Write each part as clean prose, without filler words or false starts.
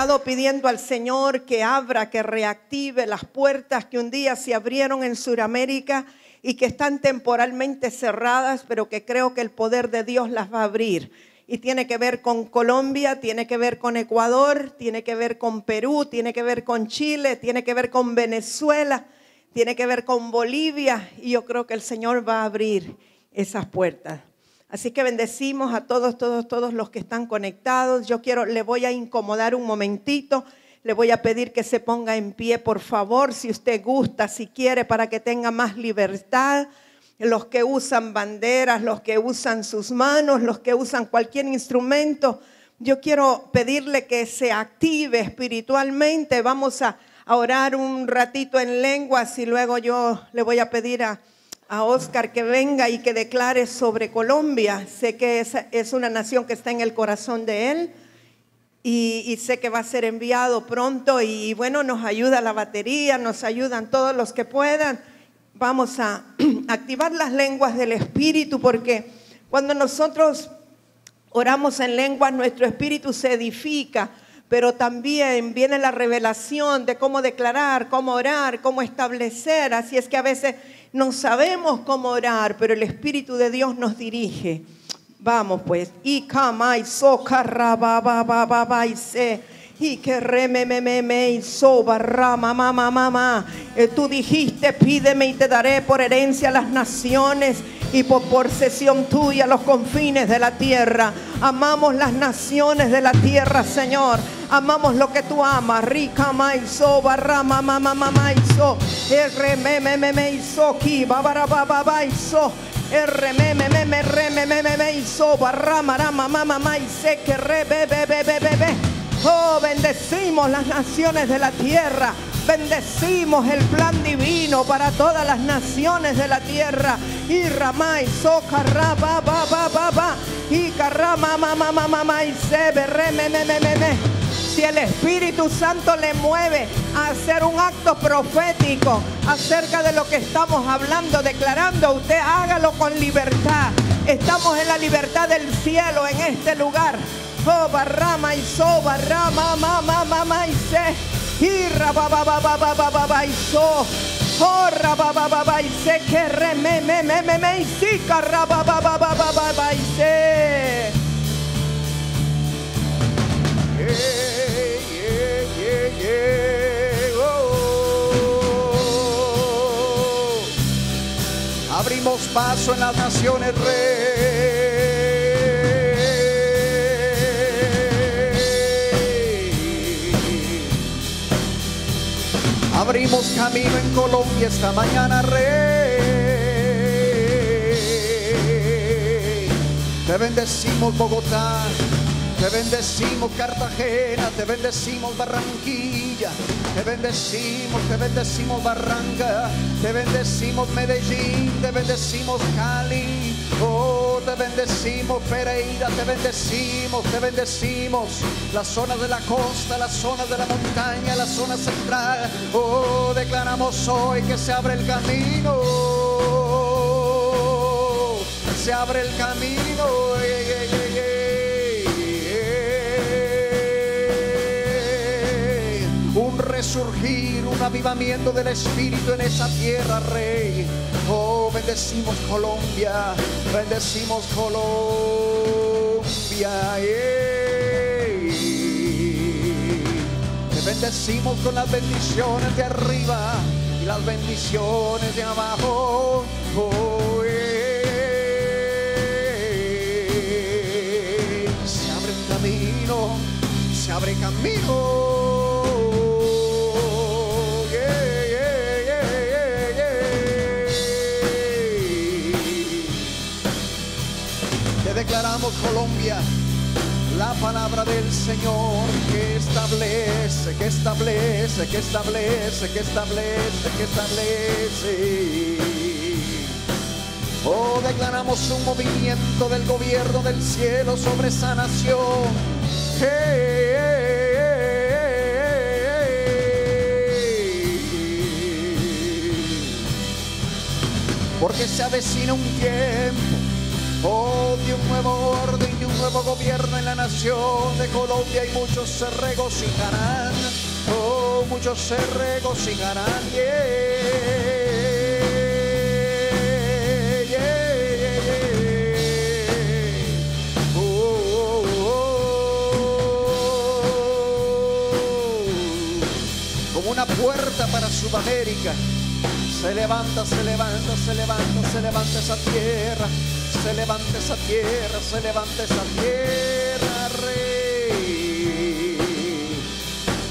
estado pidiendo al Señor que abra, que reactive las puertas que un día se abrieron en Sudamérica y que están temporalmente cerradas, pero que creo que el poder de Dios las va a abrir. Y tiene que ver con Colombia, tiene que ver con Ecuador, tiene que ver con Perú, tiene que ver con Chile, tiene que ver con Venezuela, tiene que ver con Bolivia. Y yo creo que el Señor va a abrir esas puertas. Así que bendecimos a todos los que están conectados. Le voy a incomodar un momentito. Le voy a pedir que se ponga en pie, por favor, si usted gusta, si quiere, para que tenga más libertad. Los que usan banderas, los que usan sus manos, los que usan cualquier instrumento. Yo quiero pedirle que se active espiritualmente. Vamos a orar un ratito en lenguas y luego yo le voy a pedir a Oscar que venga y que declare sobre Colombia. Sé que es una nación que está en el corazón de él y sé que va a ser enviado pronto y bueno, nos ayuda la batería, nos ayudan todos los que puedan. Vamos a activar las lenguas del Espíritu, porque cuando nosotros oramos en lenguas, nuestro espíritu se edifica, pero también viene la revelación de cómo declarar, cómo orar, cómo establecer. Así es que a veces no sabemos cómo orar, pero el Espíritu de Dios nos dirige. Vamos pues. Y que remememe y soba rama mamá. Tú dijiste, pídeme y te daré por herencia las naciones y por posesión tuya los confines de la tierra. Amamos las naciones de la tierra, Señor. Amamos lo que tú amas. Rica maizo barra mamá maizo. Remememe iso ki babara babaizo. Remememe iso barra mamá maize que bebé. Oh, bendecimos las naciones de la tierra. Bendecimos el plan divino para todas las naciones de la tierra. Y ramay socarra ba y carrama mamá y se berrememememe. Si el Espíritu Santo le mueve a hacer un acto profético acerca de lo que estamos hablando, declarando, usted hágalo con libertad. Estamos en la libertad del cielo en este lugar. Oh, barrama y so barrama mamá y se y rababa y so oh rababa y se que remememe y si carrababa y se Abrimos paso en las naciones, Rey. Abrimos camino en Colombia esta mañana, Rey. Te bendecimos, Bogotá. Te bendecimos, Cartagena. Te bendecimos, Barranquilla. Te bendecimos, Barranca. Te bendecimos, Medellín. Te bendecimos, Cali. Oh, te bendecimos, Pereira. Te bendecimos las zonas de la costa, las zonas de la montaña, la zona central. Oh, declaramos hoy que se abre el camino. Se abre el camino. Un resurgir, un avivamiento del Espíritu en esa tierra, Rey. Oh, bendecimos Colombia, bendecimos Colombia. Te bendecimos con las bendiciones de arriba y las bendiciones de abajo. Oh, se abre un camino, se abre camino. Declaramos Colombia, la palabra del Señor que establece. Oh, declaramos un movimiento del gobierno del cielo sobre esa nación. Porque se avecina un tiempo, oh, de un nuevo orden, de un un nuevo gobierno en la nación de Colombia y muchos se regocijarán. Oh, muchos se regocijarán. Como una puerta para Sudamérica. Se levanta, se levanta, se levanta, se levanta esa tierra. Se levanta esa tierra, se levanta esa tierra, Rey.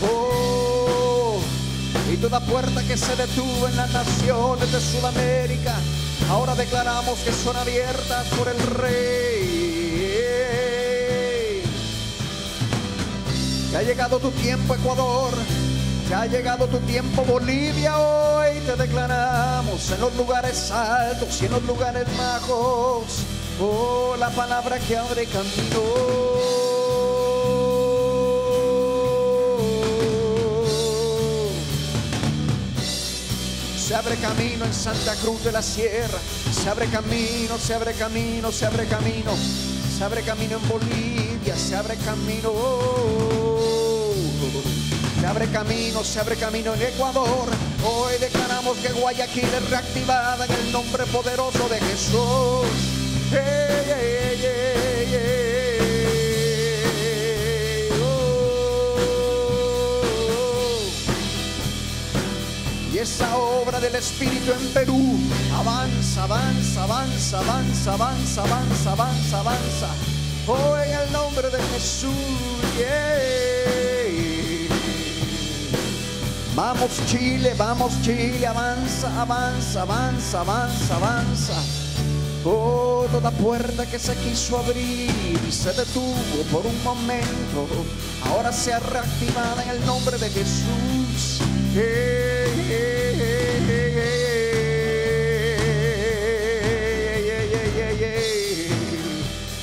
Oh, y toda puerta que se detuvo en las naciones de Sudamérica, ahora declaramos que son abiertas por el Rey. Ya ha llegado tu tiempo, Ecuador. Ya ha llegado tu tiempo, Bolivia. Hoy te declaramos en los lugares altos y en los lugares bajos. Oh, la palabra que abre camino. Se abre camino en Santa Cruz de la Sierra. Se abre camino, se abre camino, se abre camino. Se abre camino en Bolivia, se abre camino. Se abre camino en Ecuador. Hoy declaramos que Guayaquil es reactivada en el nombre poderoso de Jesús. Hey, hey, hey, hey. Oh. Y esa obra del Espíritu en Perú avanza, avanza, avanza, avanza, avanza, avanza, avanza, avanza. Oh, en el nombre de Jesús. Yeah. Vamos Chile, avanza, avanza, avanza, avanza, avanza. Oh, toda puerta que se quiso abrir y se detuvo por un momento, ahora se ha reactivado en el nombre de Jesús.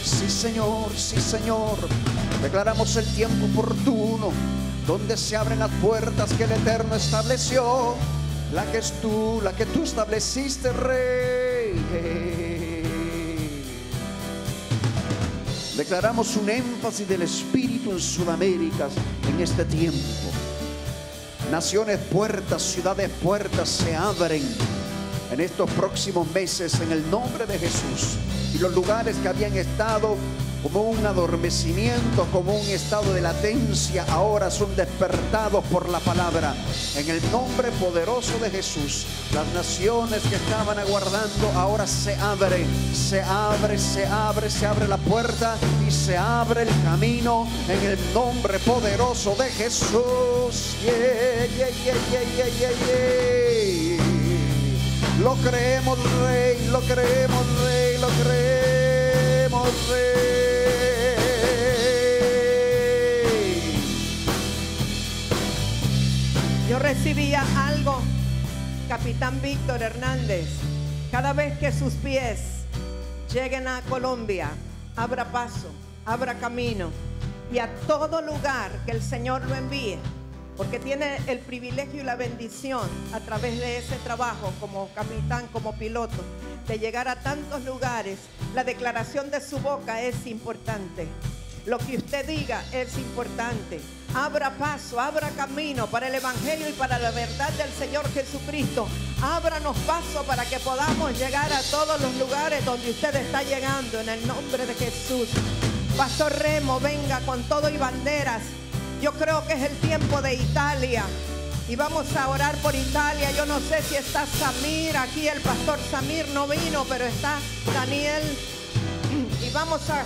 Sí, Señor, sí, Señor. Declaramos el tiempo oportuno, donde se abren las puertas que el Eterno estableció, la que tú estableciste, Rey. Declaramos un énfasis del Espíritu en Sudamérica en este tiempo. Naciones puertas, ciudades puertas se abren en estos próximos meses en el nombre de Jesús. Y los lugares que habían estado como un adormecimiento, como un estado de latencia, ahora son despertados por la palabra. En el nombre poderoso de Jesús, las naciones que estaban aguardando ahora se abren, se abre, se abre, se abre la puerta y se abre el camino en el nombre poderoso de Jesús. Yeah, yeah, yeah, yeah, yeah, yeah, yeah. Lo creemos, Rey, lo creemos, Rey, lo creemos, Rey. Yo recibía algo, Capitán Víctor Hernández. Cada vez que sus pies lleguen a Colombia, abra paso, abra camino, y a todo lugar que el Señor lo envíe, porque tiene el privilegio y la bendición a través de ese trabajo como capitán, como piloto, de llegar a tantos lugares. La declaración de su boca es importante. Lo que usted diga es importante. Abra paso, abra camino para el Evangelio y para la verdad del Señor Jesucristo. Ábranos paso para que podamos llegar a todos los lugares donde usted está llegando, en el nombre de Jesús. Pastor Remo, venga con todo y banderas. Yo creo que es el tiempo de Italia y vamos a orar por Italia. Yo no sé si está Samir aquí, el pastor Samir no vino, pero está Daniel, y vamos a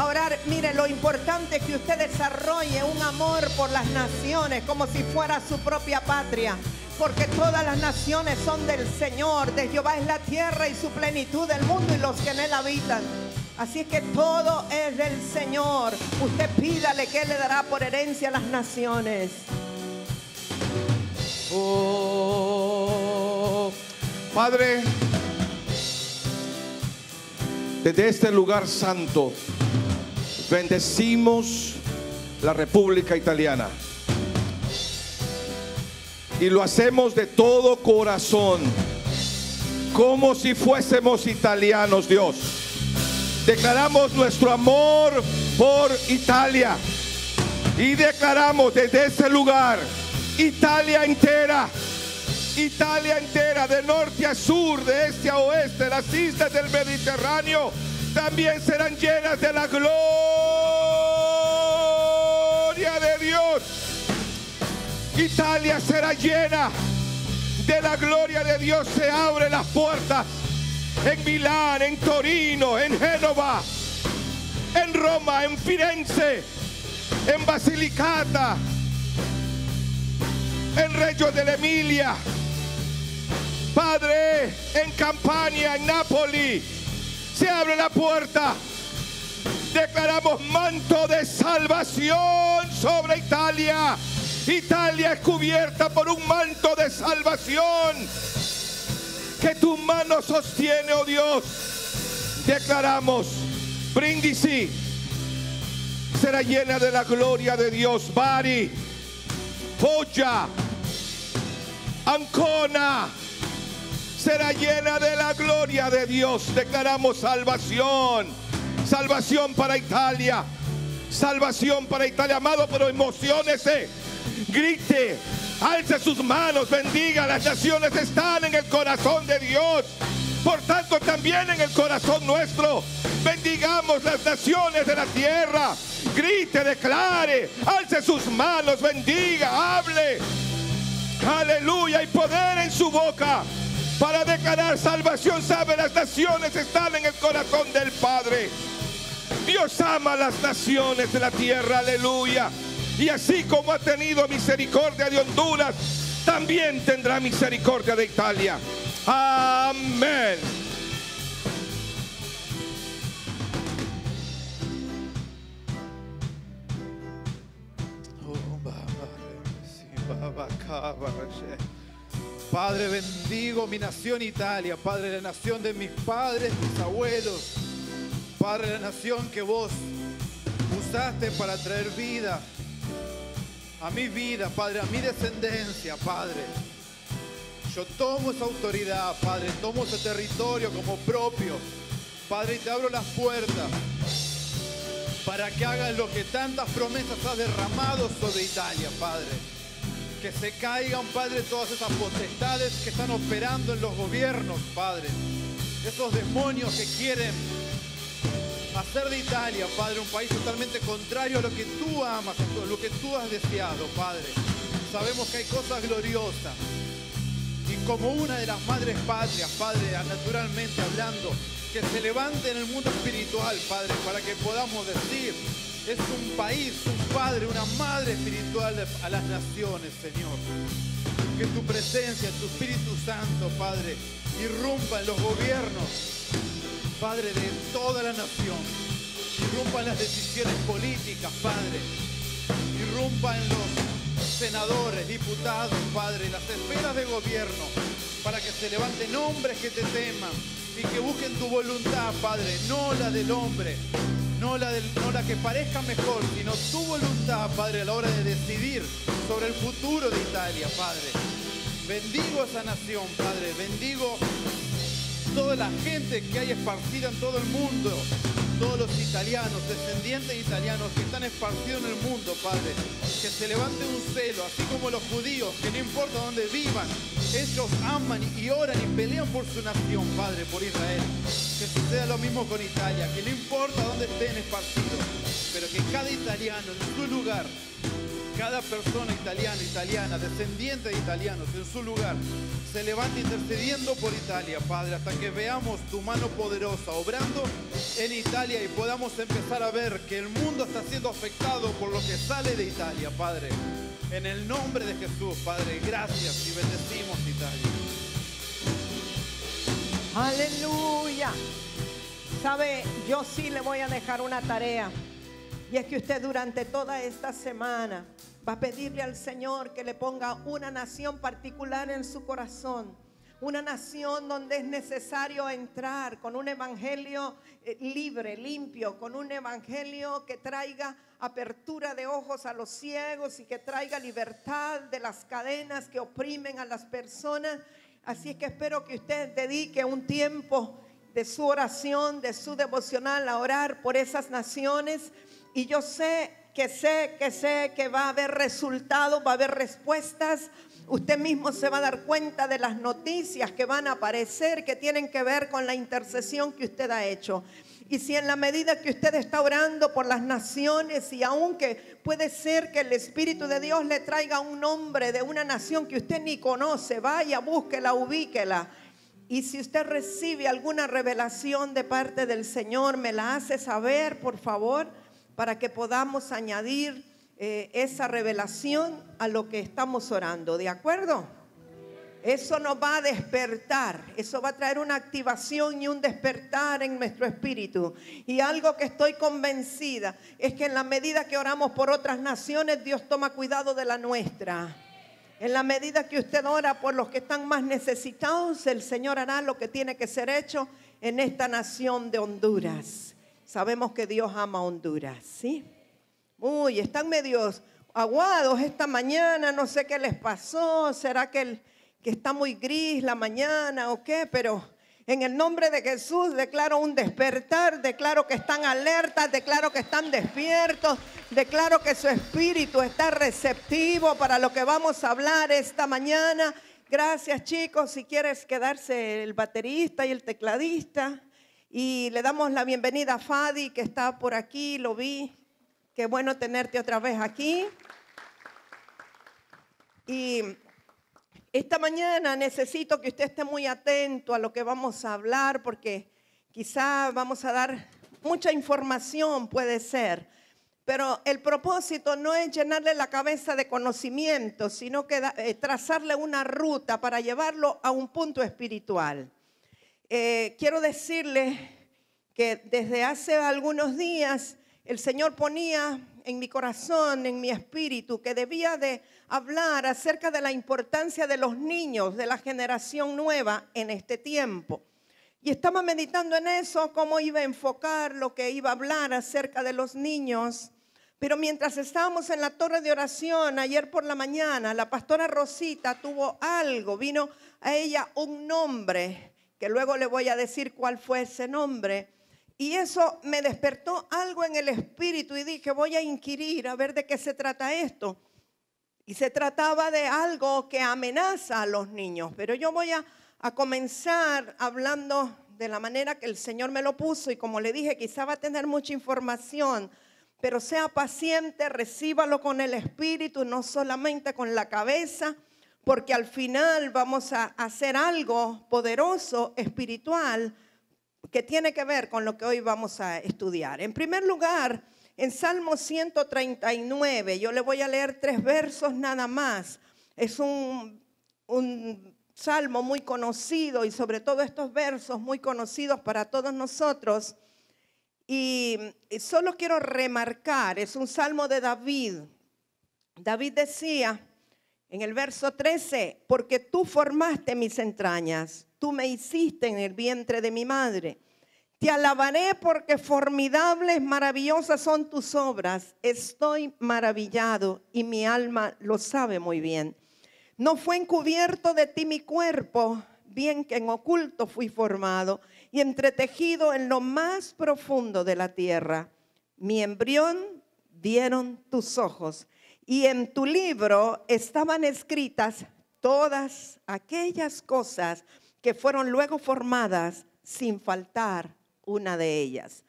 orar. Mire, lo importante es que usted desarrolle un amor por las naciones como si fuera su propia patria, porque todas las naciones son del Señor. De Jehová es la tierra y su plenitud, del mundo y los que en él habitan. Así que todo es del Señor. Usted pídale que Él le dará por herencia a las naciones. Oh, Padre, desde este lugar santo bendecimos la República Italiana y lo hacemos de todo corazón, como si fuésemos italianos, Dios. Declaramos nuestro amor por Italia. Y declaramos desde ese lugar, Italia entera, de norte a sur, de este a oeste, las islas del Mediterráneo también serán llenas de la gloria de Dios. Italia será llena de la gloria de Dios. Se abren las puertas en Milán, en Torino, en Génova, en Roma, en Firenze, en Basilicata, en Reggio dell'Emilia, Padre, en Campania, en Nápoli. Se abre la puerta. Declaramos manto de salvación sobre Italia. Italia es cubierta por un manto de salvación que tu mano sostiene, oh Dios. Declaramos, Brindisi será llena de la gloria de Dios. Bari, Foggia, Ancona será llena de la gloria de Dios. Declaramos salvación, salvación para Italia, salvación para Italia, amado, pero emociónese, grite, alce sus manos, bendiga. Las naciones están en el corazón de Dios, por tanto también en el corazón nuestro. Bendigamos las naciones de la tierra. Grite, declare, alce sus manos, bendiga, hable. Aleluya, hay poder en su boca para declarar salvación. Sabe, las naciones están en el corazón del Padre. Dios ama a las naciones de la tierra, aleluya. Y así como ha tenido misericordia de Honduras, también tendrá misericordia de Italia. Amén. Padre, bendigo mi nación Italia. Padre, la nación de mis padres, mis abuelos. Padre, la nación que vos usaste para traer vida a mi vida, Padre, a mi descendencia, Padre. Yo tomo esa autoridad, Padre, tomo ese territorio como propio, Padre, y te abro las puertas para que hagas lo que tantas promesas has derramado sobre Italia, Padre. Que se caigan, Padre, todas esas potestades que están operando en los gobiernos, Padre. Esos demonios que quieren hacer de Italia, Padre, un país totalmente contrario a lo que tú amas, a lo que tú has deseado, Padre. Sabemos que hay cosas gloriosas. Y como una de las madres patrias, Padre, naturalmente hablando, que se levante en el mundo espiritual, Padre, para que podamos decir, es un país, un padre, una madre espiritual a las naciones, Señor. Que tu presencia, tu Espíritu Santo, Padre, irrumpa en los gobiernos, Padre, de toda la nación. Irrumpa en las decisiones políticas, Padre. Irrumpa en los senadores, diputados, Padre, las esferas de gobierno, para que se levanten hombres que te teman y que busquen tu voluntad, Padre, no la del hombre, no la que parezca mejor, sino tu voluntad, Padre, a la hora de decidir sobre el futuro de Italia, Padre. Bendigo a esa nación, Padre, bendigo toda la gente que hay esparcida en todo el mundo, todos los italianos, descendientes italianos que están esparcidos en el mundo, Padre, que se levante un celo, así como los judíos, que no importa dónde vivan, ellos aman y oran y pelean por su nación, Padre, por Israel. Que suceda lo mismo con Italia, que no importa dónde estén esparcidos, pero que cada italiano en su lugar, cada persona italiana, descendiente de italianos en su lugar, se levante intercediendo por Italia, Padre, hasta que veamos tu mano poderosa obrando en Italia y podamos empezar a ver que el mundo está siendo afectado por lo que sale de Italia, Padre. En el nombre de Jesús, Padre, gracias y bendecimos Italia. Aleluya. Sabe, yo sí le voy a dejar una tarea. Y es que usted durante toda esta semana va a pedirle al Señor que le ponga una nación particular en su corazón. Una nación donde es necesario entrar con un evangelio libre, limpio, con un evangelio que traiga apertura de ojos a los ciegos y que traiga libertad de las cadenas que oprimen a las personas. Así es que espero que usted dedique un tiempo de su oración, de su devocional, a orar por esas naciones. Y yo sé que va a haber resultados, va a haber respuestas. Usted mismo se va a dar cuenta de las noticias que van a aparecer, que tienen que ver con la intercesión que usted ha hecho. Y si en la medida que usted está orando por las naciones, y aunque puede ser que el Espíritu de Dios le traiga un nombre de una nación que usted ni conoce, vaya, búsquela, ubíquela. Y si usted recibe alguna revelación de parte del Señor, me la hace saber, por favor, para que podamos añadir esa revelación a lo que estamos orando. ¿De acuerdo? Eso nos va a despertar, eso va a traer una activación y un despertar en nuestro espíritu. Y algo que estoy convencida es que en la medida que oramos por otras naciones, Dios toma cuidado de la nuestra. En la medida que usted ora por los que están más necesitados, el Señor hará lo que tiene que ser hecho en esta nación de Honduras. Sabemos que Dios ama a Honduras, ¿sí? Uy, están medios aguados esta mañana, no sé qué les pasó, será que está muy gris la mañana o qué, pero en el nombre de Jesús declaro un despertar, declaro que están alertas, declaro que están despiertos, declaro que su espíritu está receptivo para lo que vamos a hablar esta mañana. Gracias, chicos. Si quieres quedarse el baterista y el tecladista. Y le damos la bienvenida a Fadi, que está por aquí, lo vi. Qué bueno tenerte otra vez aquí. Y esta mañana necesito que usted esté muy atento a lo que vamos a hablar, porque quizá vamos a dar mucha información, puede ser. Pero el propósito no es llenarle la cabeza de conocimiento, sino que trazarle una ruta para llevarlo a un punto espiritual. Quiero decirle que desde hace algunos días el Señor ponía en mi corazón, en mi espíritu, que debía de hablar acerca de la importancia de los niños, de la generación nueva en este tiempo. Y estaba meditando en eso, cómo iba a enfocar lo que iba a hablar acerca de los niños. Pero mientras estábamos en la torre de oración ayer por la mañana, la pastora Rosita tuvo algo, vino a ella un nombre, que luego le voy a decir cuál fue ese nombre. Y eso me despertó algo en el espíritu y dije, voy a inquirir a ver de qué se trata esto. Y se trataba de algo que amenaza a los niños. Pero yo voy a comenzar hablando de la manera que el Señor me lo puso. Y como le dije, quizá va a tener mucha información, pero sea paciente, recíbalo con el espíritu, no solamente con la cabeza, porque al final vamos a hacer algo poderoso, espiritual, que tiene que ver con lo que hoy vamos a estudiar. En primer lugar, en Salmo 139, yo le voy a leer 3 versos nada más. Es un salmo muy conocido y sobre todo estos versos muy conocidos para todos nosotros. Y solo quiero remarcar, es un salmo de David. David decía en el verso 13, porque tú formaste mis entrañas, tú me hiciste en el vientre de mi madre. Te alabaré porque formidables, maravillosas son tus obras. Estoy maravillado y mi alma lo sabe muy bien. No fue encubierto de ti mi cuerpo, bien que en oculto fui formado y entretejido en lo más profundo de la tierra. Mi embrión vieron tus ojos y en tu libro estaban escritas todas aquellas cosas que fueron luego formadas sin faltar una de ellas.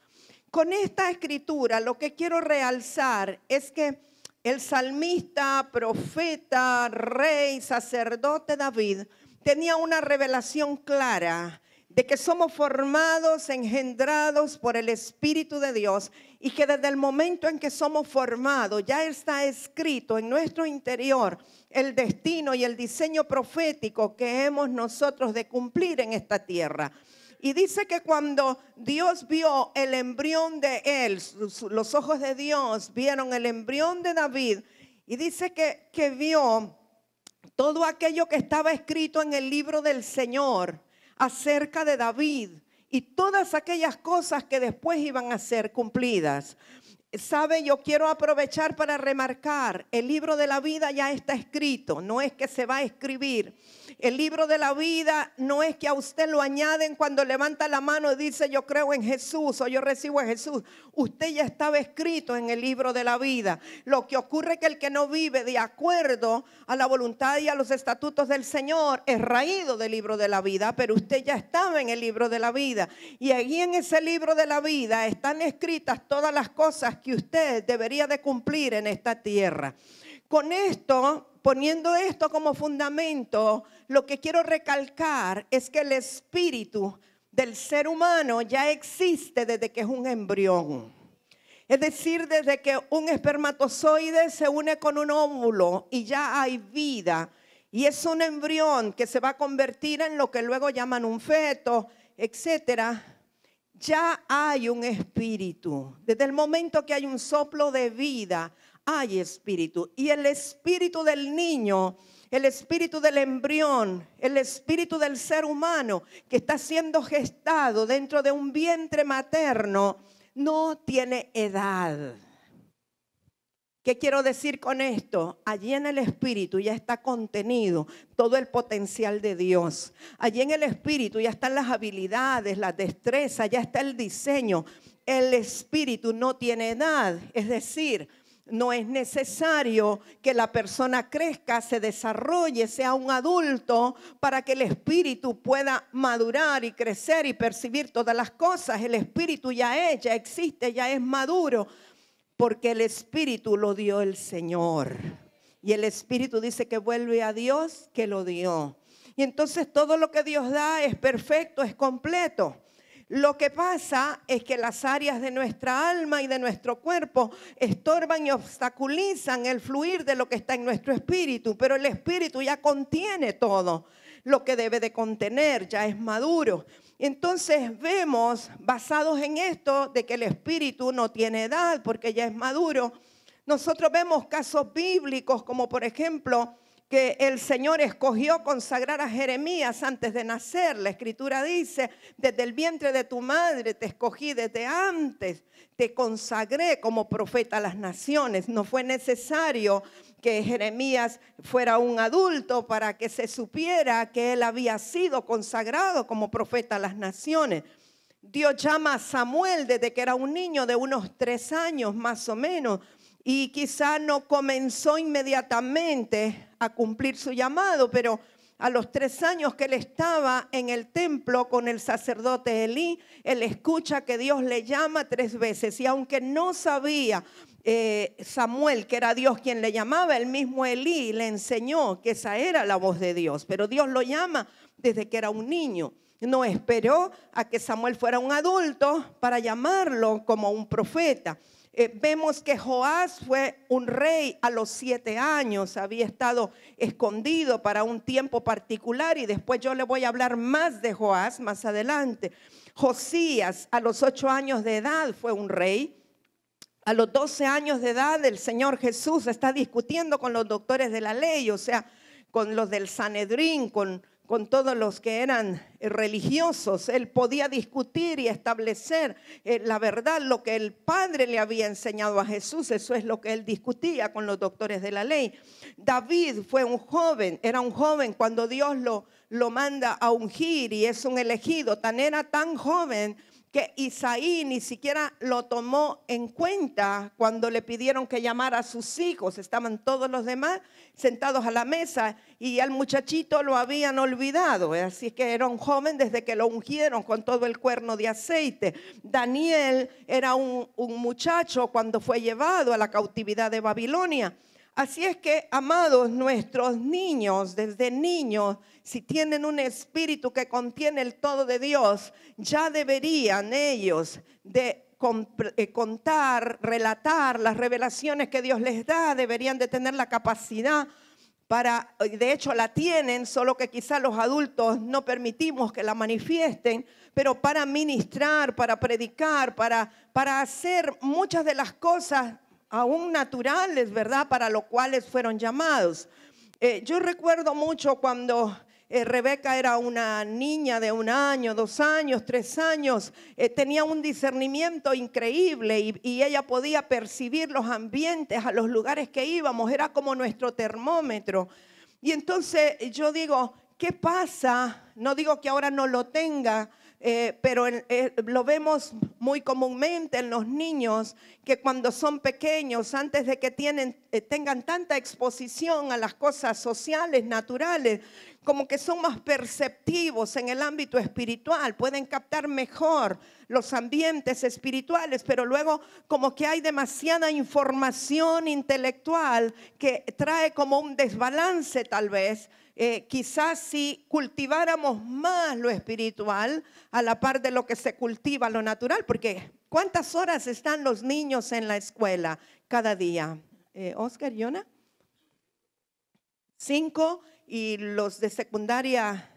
Con esta escritura lo que quiero realzar es que el salmista, profeta, rey, sacerdote David tenía una revelación clara de que somos formados, engendrados por el Espíritu de Dios y que desde el momento en que somos formados ya está escrito en nuestro interior el destino y el diseño profético que hemos nosotros de cumplir en esta tierra. Y dice que cuando Dios vio el embrión de él, los ojos de Dios vieron el embrión de David, y dice que vio todo aquello que estaba escrito en el libro del Señor acerca de David y todas aquellas cosas que después iban a ser cumplidas. Sabe, yo quiero aprovechar para remarcar, el libro de la vida ya está escrito, no es que se va a escribir. El libro de la vida no es que a usted lo añaden cuando levanta la mano y dice yo creo en Jesús o yo recibo a Jesús. Usted ya estaba escrito en el libro de la vida. Lo que ocurre es que el que no vive de acuerdo a la voluntad y a los estatutos del Señor es raído del libro de la vida, pero usted ya estaba en el libro de la vida. Y allí en ese libro de la vida están escritas todas las cosas que usted debería de cumplir en esta tierra. Con esto, poniendo esto como fundamento, lo que quiero recalcar es que el espíritu del ser humano ya existe desde que es un embrión. Es decir, desde que un espermatozoide se une con un óvulo y ya hay vida. Y es un embrión que se va a convertir en lo que luego llaman un feto, etcétera. Ya hay un espíritu. Desde el momento que hay un soplo de vida, hay espíritu. Y el espíritu del niño, el espíritu del embrión, el espíritu del ser humano que está siendo gestado dentro de un vientre materno, no tiene edad. ¿Qué quiero decir con esto? Allí en el espíritu ya está contenido todo el potencial de Dios. Allí en el espíritu ya están las habilidades, las destrezas, ya está el diseño. El espíritu no tiene edad, es decir, no es necesario que la persona crezca, se desarrolle, sea un adulto para que el espíritu pueda madurar y crecer y percibir todas las cosas. El espíritu ya existe, ya es maduro. Porque el espíritu lo dio el Señor. Y el espíritu dice que vuelve a Dios que lo dio. Y entonces todo lo que Dios da es perfecto, es completo. Lo que pasa es que las áreas de nuestra alma y de nuestro cuerpo estorban y obstaculizan el fluir de lo que está en nuestro espíritu. Pero el espíritu ya contiene todo lo que debe de contener, ya es maduro. Entonces vemos, basados en esto, de que el espíritu no tiene edad porque ya es maduro. Nosotros vemos casos bíblicos como por ejemplo que el Señor escogió consagrar a Jeremías antes de nacer. La Escritura dice, desde el vientre de tu madre te escogí, desde antes te consagré como profeta a las naciones. No fue necesario que Jeremías fuera un adulto para que se supiera que él había sido consagrado como profeta a las naciones. Dios llama a Samuel desde que era un niño de unos 3 años más o menos, y quizá no comenzó inmediatamente a cumplir su llamado, pero a los 3 años que él estaba en el templo con el sacerdote Elí, él escucha que Dios le llama 3 veces, y aunque no sabía Samuel que era Dios quien le llamaba, el mismo Elí le enseñó que esa era la voz de Dios, pero Dios lo llama desde que era un niño. No esperó a que Samuel fuera un adulto para llamarlo como un profeta. Vemos que Joás fue un rey a los 7 años, había estado escondido para un tiempo particular, y después yo le voy a hablar más de Joás más adelante. Josías a los 8 años de edad fue un rey. A los 12 años de edad el Señor Jesús está discutiendo con los doctores de la ley, o sea, con los del Sanedrín, con todos los que eran religiosos. Él podía discutir y establecer la verdad, lo que el Padre le había enseñado a Jesús. Eso es lo que él discutía con los doctores de la ley. David fue un joven, era un joven cuando Dios lo manda a ungir y es un elegido. Era tan joven que Isaí ni siquiera lo tomó en cuenta cuando le pidieron que llamara a sus hijos. Estaban todos los demás sentados a la mesa y al muchachito lo habían olvidado. Así que era un joven desde que lo ungieron con todo el cuerno de aceite. Daniel era un muchacho cuando fue llevado a la cautividad de Babilonia. Así es que, amados, nuestros niños, desde niños, si tienen un espíritu que contiene el todo de Dios, ya deberían ellos de contar, relatar las revelaciones que Dios les da. Deberían de tener la capacidad para, de hecho la tienen, solo que quizá los adultos no permitimos que la manifiesten, pero para ministrar, para predicar, para hacer muchas de las cosas aún naturales, ¿verdad? Para lo cuales fueron llamados. Yo recuerdo mucho cuando Rebeca era una niña de 1 año, 2 años, 3 años. Tenía un discernimiento increíble y ella podía percibir los ambientes a los lugares que íbamos. Era como nuestro termómetro. Y entonces yo digo, ¿qué pasa? No digo que ahora no lo tenga, pero lo vemos muy comúnmente en los niños, que cuando son pequeños, antes de que tengan tanta exposición a las cosas sociales, naturales, como que son más perceptivos en el ámbito espiritual, pueden captar mejor los ambientes espirituales, pero luego como que hay demasiada información intelectual que trae como un desbalance tal vez. Quizás si cultiváramos más lo espiritual a la par de lo que se cultiva lo natural, porque ¿cuántas horas están los niños en la escuela cada día? Oscar, Yona, 5, y los de secundaria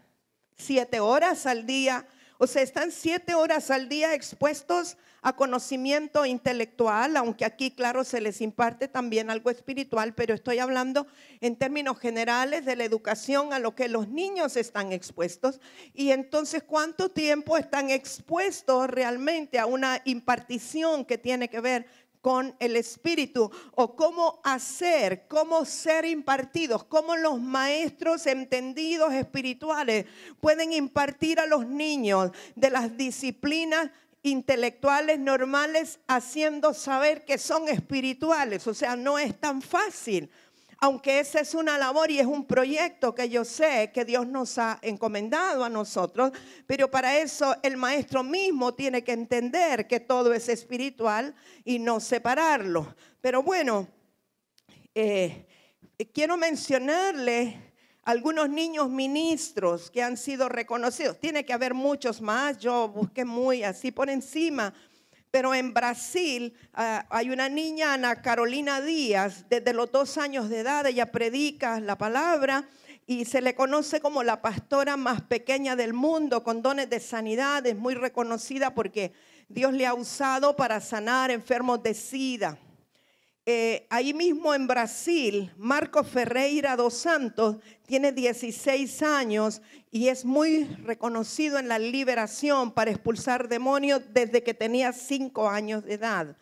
7 horas al día. O sea, están 7 horas al día expuestos a conocimiento intelectual, aunque aquí, claro, se les imparte también algo espiritual, pero estoy hablando en términos generales de la educación a lo que los niños están expuestos. Y entonces, ¿cuánto tiempo están expuestos realmente a una impartición que tiene que ver con el espíritu? O cómo ser impartidos, cómo los maestros entendidos espirituales pueden impartir a los niños de las disciplinas intelectuales normales, haciendo saber que son espirituales. O sea, no es tan fácil, aunque esa es una labor y es un proyecto que yo sé que Dios nos ha encomendado a nosotros, pero para eso el maestro mismo tiene que entender que todo es espiritual y no separarlo. Pero bueno, quiero mencionarle algunos niños ministros que han sido reconocidos. Tiene que haber muchos más, yo busqué muy así por encima. Pero en Brasil hay una niña, Ana Carolina Díaz, desde los 2 años de edad. Ella predica la palabra y se le conoce como la pastora más pequeña del mundo, con dones de sanidad. Es muy reconocida porque Dios le ha usado para sanar enfermos de SIDA. Ahí mismo en Brasil, Marcos Ferreira dos Santos tiene 16 años y es muy reconocido en la liberación para expulsar demonios desde que tenía 5 años de edad.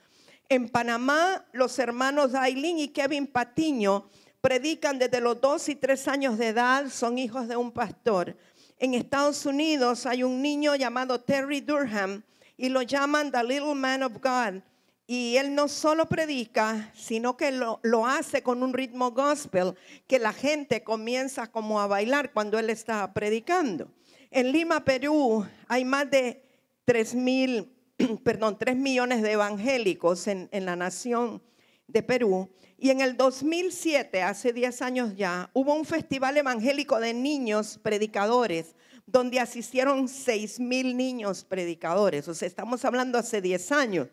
En Panamá, los hermanos Aileen y Kevin Patiño predican desde los 2 y 3 años de edad, son hijos de un pastor. En Estados Unidos hay un niño llamado Terry Durham y lo llaman The Little Man of God. Y él no solo predica, sino que lo hace con un ritmo gospel que la gente comienza como a bailar cuando él está predicando. En Lima, Perú, hay más de 3 millones de evangélicos en la nación de Perú. Y en el 2007, hace 10 años ya, hubo un festival evangélico de niños predicadores donde asistieron 6,000 niños predicadores. O sea, estamos hablando hace 10 años.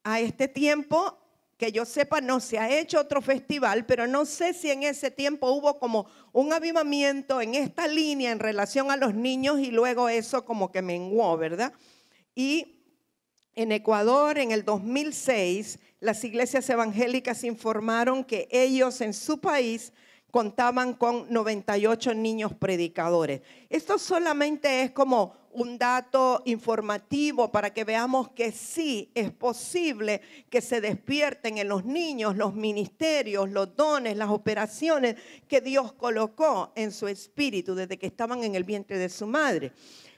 A este tiempo, que yo sepa, no se ha hecho otro festival, pero no sé si en ese tiempo hubo como un avivamiento en esta línea en relación a los niños y luego eso como que menguó, ¿verdad? Y en Ecuador, en el 2006, las iglesias evangélicas informaron que ellos en su país contaban con 98 niños predicadores. Esto solamente es como un dato informativo para que veamos que sí es posible que se despierten en los niños los ministerios, los dones, las operaciones que Dios colocó en su espíritu desde que estaban en el vientre de su madre.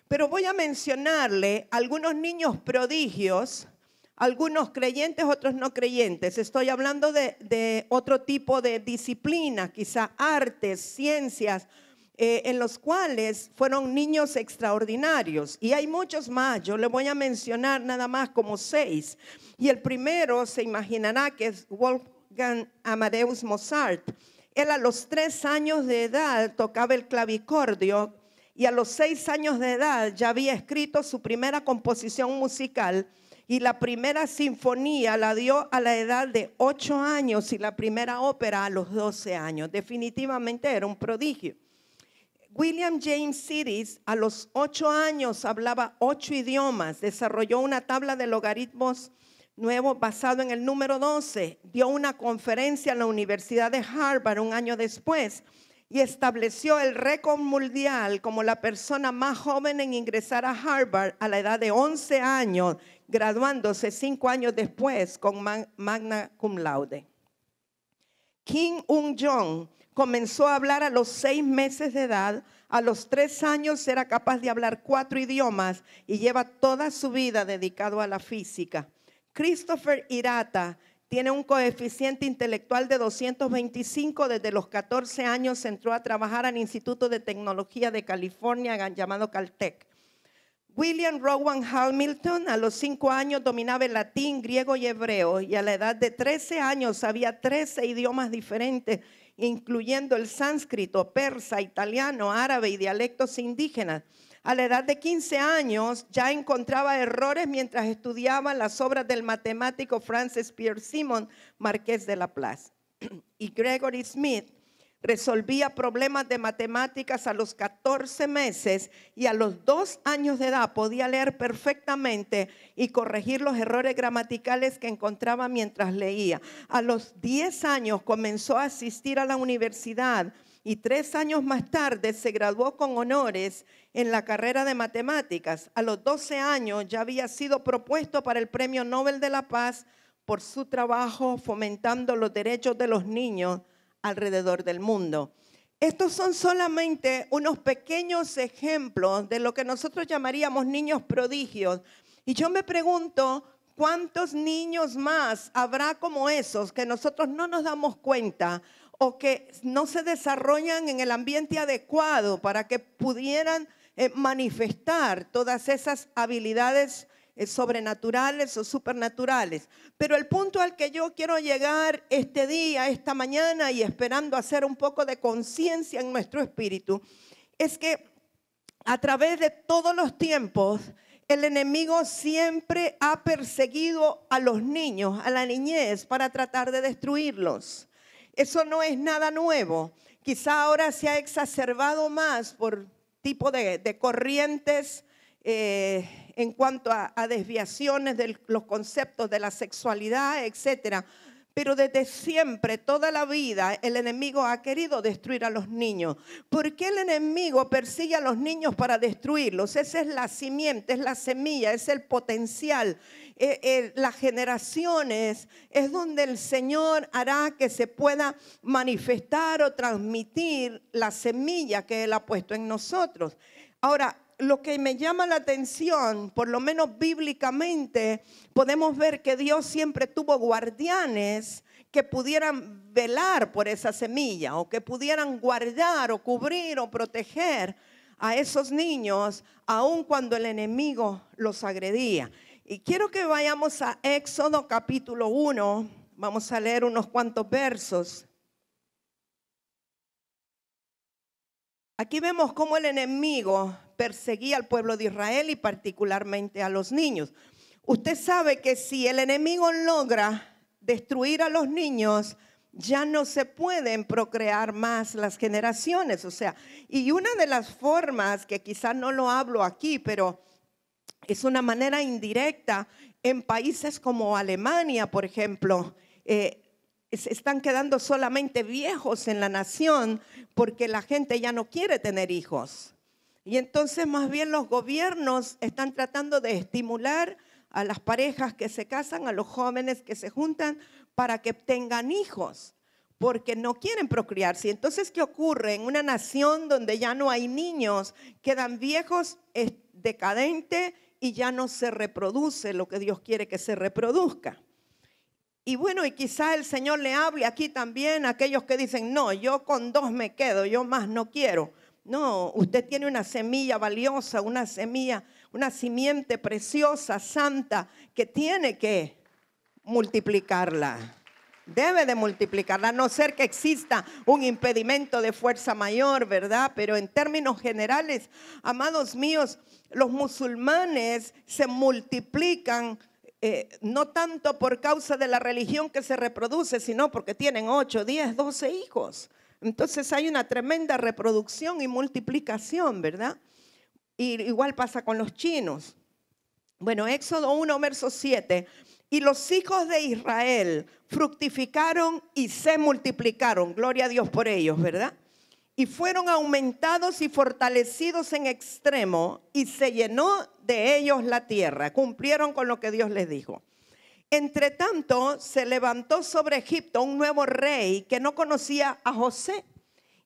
Pero voy a mencionarle algunos niños prodigios, algunos creyentes, otros no creyentes. Estoy hablando de otro tipo de disciplinas, quizá artes, ciencias, en los cuales fueron niños extraordinarios. Y hay muchos más, yo le voy a mencionar nada más como 6. Y el primero se imaginará que es Wolfgang Amadeus Mozart. Él a los 3 años de edad tocaba el clavicordio y a los 6 años de edad ya había escrito su primera composición musical. Y la primera sinfonía la dio a la edad de 8 años y la primera ópera a los 12 años. Definitivamente era un prodigio. William James Sidis a los 8 años hablaba 8 idiomas, desarrolló una tabla de logaritmos nuevo basado en el número 12, dio una conferencia en la Universidad de Harvard un año después y estableció el récord mundial como la persona más joven en ingresar a Harvard a la edad de 11 años, graduándose 5 años después con magna cum laude. Kim Un-jong comenzó a hablar a los 6 meses de edad. A los 3 años era capaz de hablar 4 idiomas y lleva toda su vida dedicado a la física. Christopher Hirata tiene un coeficiente intelectual de 225. Desde los 14 años entró a trabajar al Instituto de Tecnología de California, llamado Caltech. William Rowan Hamilton a los 5 años dominaba el latín, griego y hebreo, y a la edad de 13 años sabía 13 idiomas diferentes, incluyendo el sánscrito, persa, italiano, árabe y dialectos indígenas. A la edad de 15 años ya encontraba errores mientras estudiaba las obras del matemático Francis Pierre Simon, marqués de Laplace. Y Gregory Smith resolvía problemas de matemáticas a los 14 meses y a los 2 años de edad podía leer perfectamente y corregir los errores gramaticales que encontraba mientras leía. A los 10 años comenzó a asistir a la universidad y 3 años más tarde se graduó con honores en la carrera de matemáticas. A los 12 años ya había sido propuesto para el Premio Nobel de la Paz por su trabajo fomentando los derechos de los niños alrededor del mundo. Estos son solamente unos pequeños ejemplos de lo que nosotros llamaríamos niños prodigios. Y yo me pregunto, ¿cuántos niños más habrá como esos que nosotros no nos damos cuenta o que no se desarrollan en el ambiente adecuado para que pudieran manifestar todas esas habilidades sobrenaturales o supernaturales? Pero el punto al que yo quiero llegar este día, esta mañana, y esperando hacer un poco de conciencia en nuestro espíritu, es que a través de todos los tiempos el enemigo siempre ha perseguido a los niños, a la niñez, para tratar de destruirlos. Eso no es nada nuevo. Quizá ahora se ha exacerbado más por tipo de corrientes en cuanto a desviaciones de los conceptos de la sexualidad, etcétera. Pero desde siempre, toda la vida, el enemigo ha querido destruir a los niños. ¿Por qué el enemigo persigue a los niños para destruirlos? Esa es la simiente, es la semilla, es el potencial. Las generaciones es donde el Señor hará que se pueda manifestar o transmitir la semilla que Él ha puesto en nosotros. Ahora, lo que me llama la atención, por lo menos bíblicamente, podemos ver que Dios siempre tuvo guardianes que pudieran velar por esa semilla o que pudieran guardar o cubrir o proteger a esos niños, aun cuando el enemigo los agredía. Y quiero que vayamos a Éxodo capítulo 1, vamos a leer unos cuantos versos. Aquí vemos cómo el enemigo perseguía al pueblo de Israel y particularmente a los niños. Usted sabe que si el enemigo logra destruir a los niños, ya no se pueden procrear más las generaciones. O sea, y una de las formas que quizás no lo hablo aquí, pero es una manera indirecta, en países como Alemania, por ejemplo, se están quedando solamente viejos en la nación porque la gente ya no quiere tener hijos. Y entonces más bien los gobiernos están tratando de estimular a las parejas que se casan, a los jóvenes que se juntan para que tengan hijos, porque no quieren procrearse. Entonces, ¿qué ocurre? En una nación donde ya no hay niños, quedan viejos, es decadente y ya no se reproduce lo que Dios quiere que se reproduzca. Y bueno, y quizá el Señor le hable aquí también a aquellos que dicen, no, yo con 2 me quedo, yo más no quiero. No, usted tiene una semilla valiosa, una semilla, una simiente preciosa, santa, que tiene que multiplicarla. Debe de multiplicarla, a no ser que exista un impedimento de fuerza mayor, ¿verdad? Pero en términos generales, amados míos, los musulmanes se multiplican no tanto por causa de la religión que se reproduce, sino porque tienen 8, 10, 12 hijos. Entonces hay una tremenda reproducción y multiplicación, ¿verdad? Y igual pasa con los chinos. Bueno, Éxodo 1, verso 7. Y los hijos de Israel fructificaron y se multiplicaron. Gloria a Dios por ellos, ¿verdad? y fueron aumentados y fortalecidos en extremo, y se llenó de ellos la tierra. Cumplieron con lo que Dios les dijo. Entre tanto, se levantó sobre Egipto un nuevo rey que no conocía a José,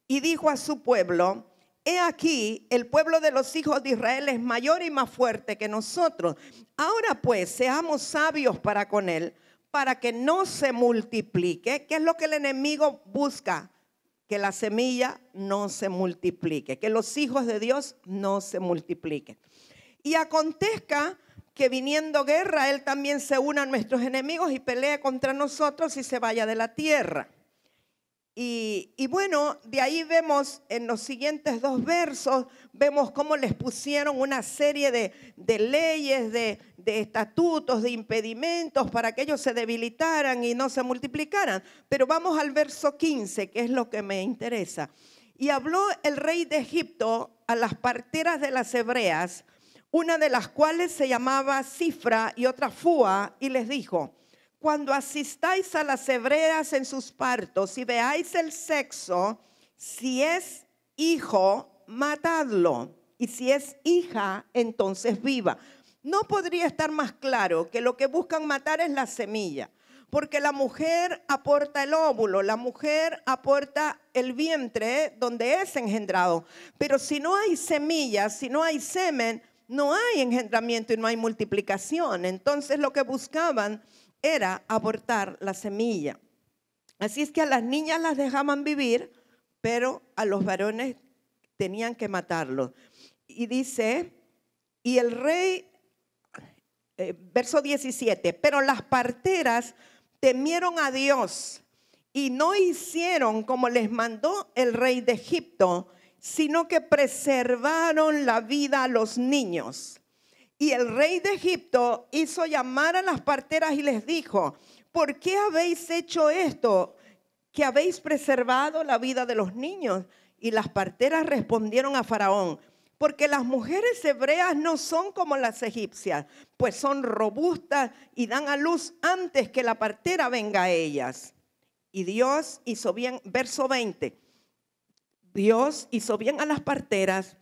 y dijo a su pueblo: he aquí, el pueblo de los hijos de Israel es mayor y más fuerte que nosotros. Ahora pues, seamos sabios para con él, para que no se multiplique. ¿Qué es lo que el enemigo busca? Que la semilla no se multiplique, que los hijos de Dios no se multipliquen. Y acontezca que viniendo guerra, él también se una a nuestros enemigos y pelea contra nosotros y se vaya de la tierra. Y bueno, de ahí vemos en los siguientes 2 versos, vemos cómo les pusieron una serie de leyes, de estatutos, de impedimentos para que ellos se debilitaran y no se multiplicaran. Pero vamos al verso 15, que es lo que me interesa. Y habló el rey de Egipto a las parteras de las hebreas, una de las cuales se llamaba Cifra y otra Fua, y les dijo: cuando asistáis a las hebreas en sus partos y veáis el sexo, si es hijo, matadlo, y si es hija, entonces viva. No podría estar más claro que lo que buscan matar es la semilla, porque la mujer aporta el óvulo, la mujer aporta el vientre donde es engendrado. Pero si no hay semillas, si no hay semen, no hay engendramiento y no hay multiplicación. Entonces lo que buscaban era abortar la semilla. Así es que a las niñas las dejaban vivir, pero a los varones tenían que matarlos. Y dice, y el rey, verso 17, pero las parteras temieron a Dios y no hicieron como les mandó el rey de Egipto, sino que preservaron la vida a los niños. Y el rey de Egipto hizo llamar a las parteras y les dijo: ¿por qué habéis hecho esto? ¿Que habéis preservado la vida de los niños? Y las parteras respondieron a Faraón: porque las mujeres hebreas no son como las egipcias, pues son robustas y dan a luz antes que la partera venga a ellas. Y Dios hizo bien, verso 20, Dios hizo bien a las parteras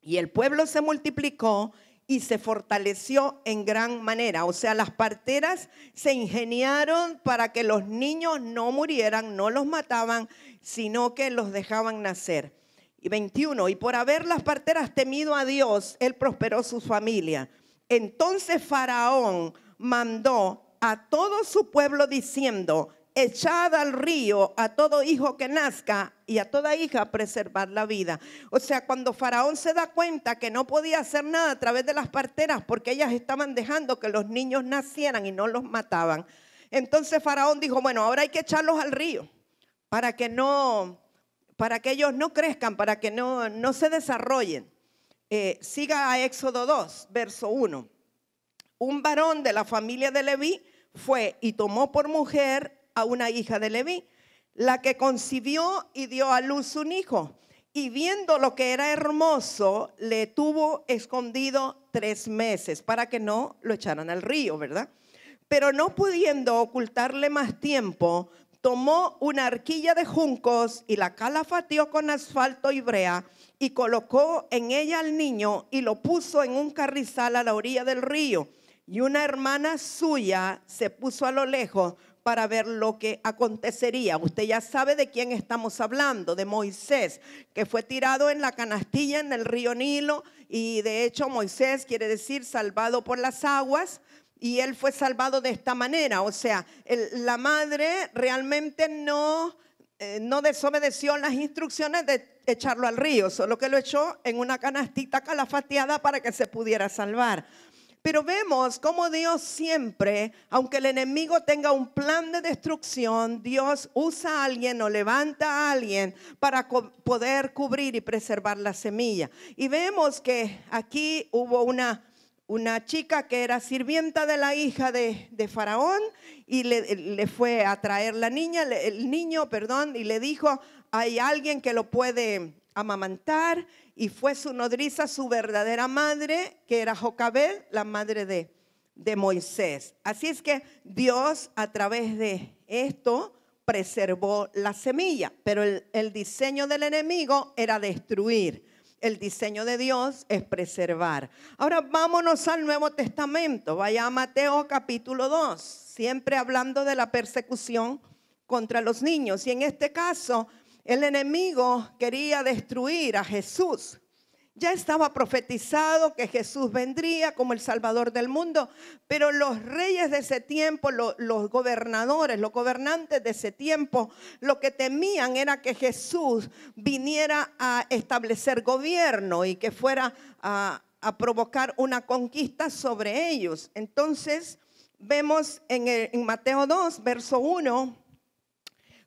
y el pueblo se multiplicó y se fortaleció en gran manera. O sea, las parteras se ingeniaron para que los niños no murieran, no los mataban, sino que los dejaban nacer. Y 21, y por haber las parteras temido a Dios, él prosperó su familia. Entonces Faraón mandó a todo su pueblo diciendo: echad al río a todo hijo que nazca y a toda hija preservad la vida. O sea, cuando Faraón se da cuenta que no podía hacer nada a través de las parteras porque ellas estaban dejando que los niños nacieran y no los mataban, entonces Faraón dijo: bueno, ahora hay que echarlos al río para que ellos no crezcan, para que no se desarrollen. Siga a Éxodo 2, verso 1. Un varón de la familia de Leví fue y tomó por mujer a una hija de Leví, la que concibió y dio a luz un hijo. Y viendo lo que era hermoso, le tuvo escondido 3 meses para que no lo echaran al río, ¿verdad? Pero no pudiendo ocultarle más tiempo, tomó una arquilla de juncos y la calafateó con asfalto y brea y colocó en ella al niño y lo puso en un carrizal a la orilla del río. Y una hermana suya se puso a lo lejos para ver lo que acontecería. Usted ya sabe de quién estamos hablando, de Moisés, que fue tirado en la canastilla en el río Nilo, y de hecho Moisés quiere decir salvado por las aguas, y él fue salvado de esta manera. O sea, la madre realmente no desobedeció las instrucciones de echarlo al río, solo que lo echó en una canastita calafateada para que se pudiera salvar. Pero vemos cómo Dios siempre, aunque el enemigo tenga un plan de destrucción, Dios usa a alguien o levanta a alguien para poder cubrir y preservar la semilla. Y vemos que aquí hubo una chica que era sirvienta de la hija de Faraón y le fue a traer el niño, y le dijo: hay alguien que lo puede amamantar. Y fue su nodriza, su verdadera madre, que era Jocabed, la madre de Moisés. Así es que Dios, a través de esto, preservó la semilla, pero el diseño del enemigo era destruir. El diseño de Dios es preservar. Ahora vámonos al Nuevo Testamento. Vaya a Mateo capítulo 2, siempre hablando de la persecución contra los niños. Y en este caso, el enemigo quería destruir a Jesús. Ya estaba profetizado que Jesús vendría como el Salvador del mundo, pero los reyes de ese tiempo, los gobernadores, los gobernantes de ese tiempo, lo que temían era que Jesús viniera a establecer gobierno y que fuera a provocar una conquista sobre ellos. Entonces vemos en Mateo 2, verso 1,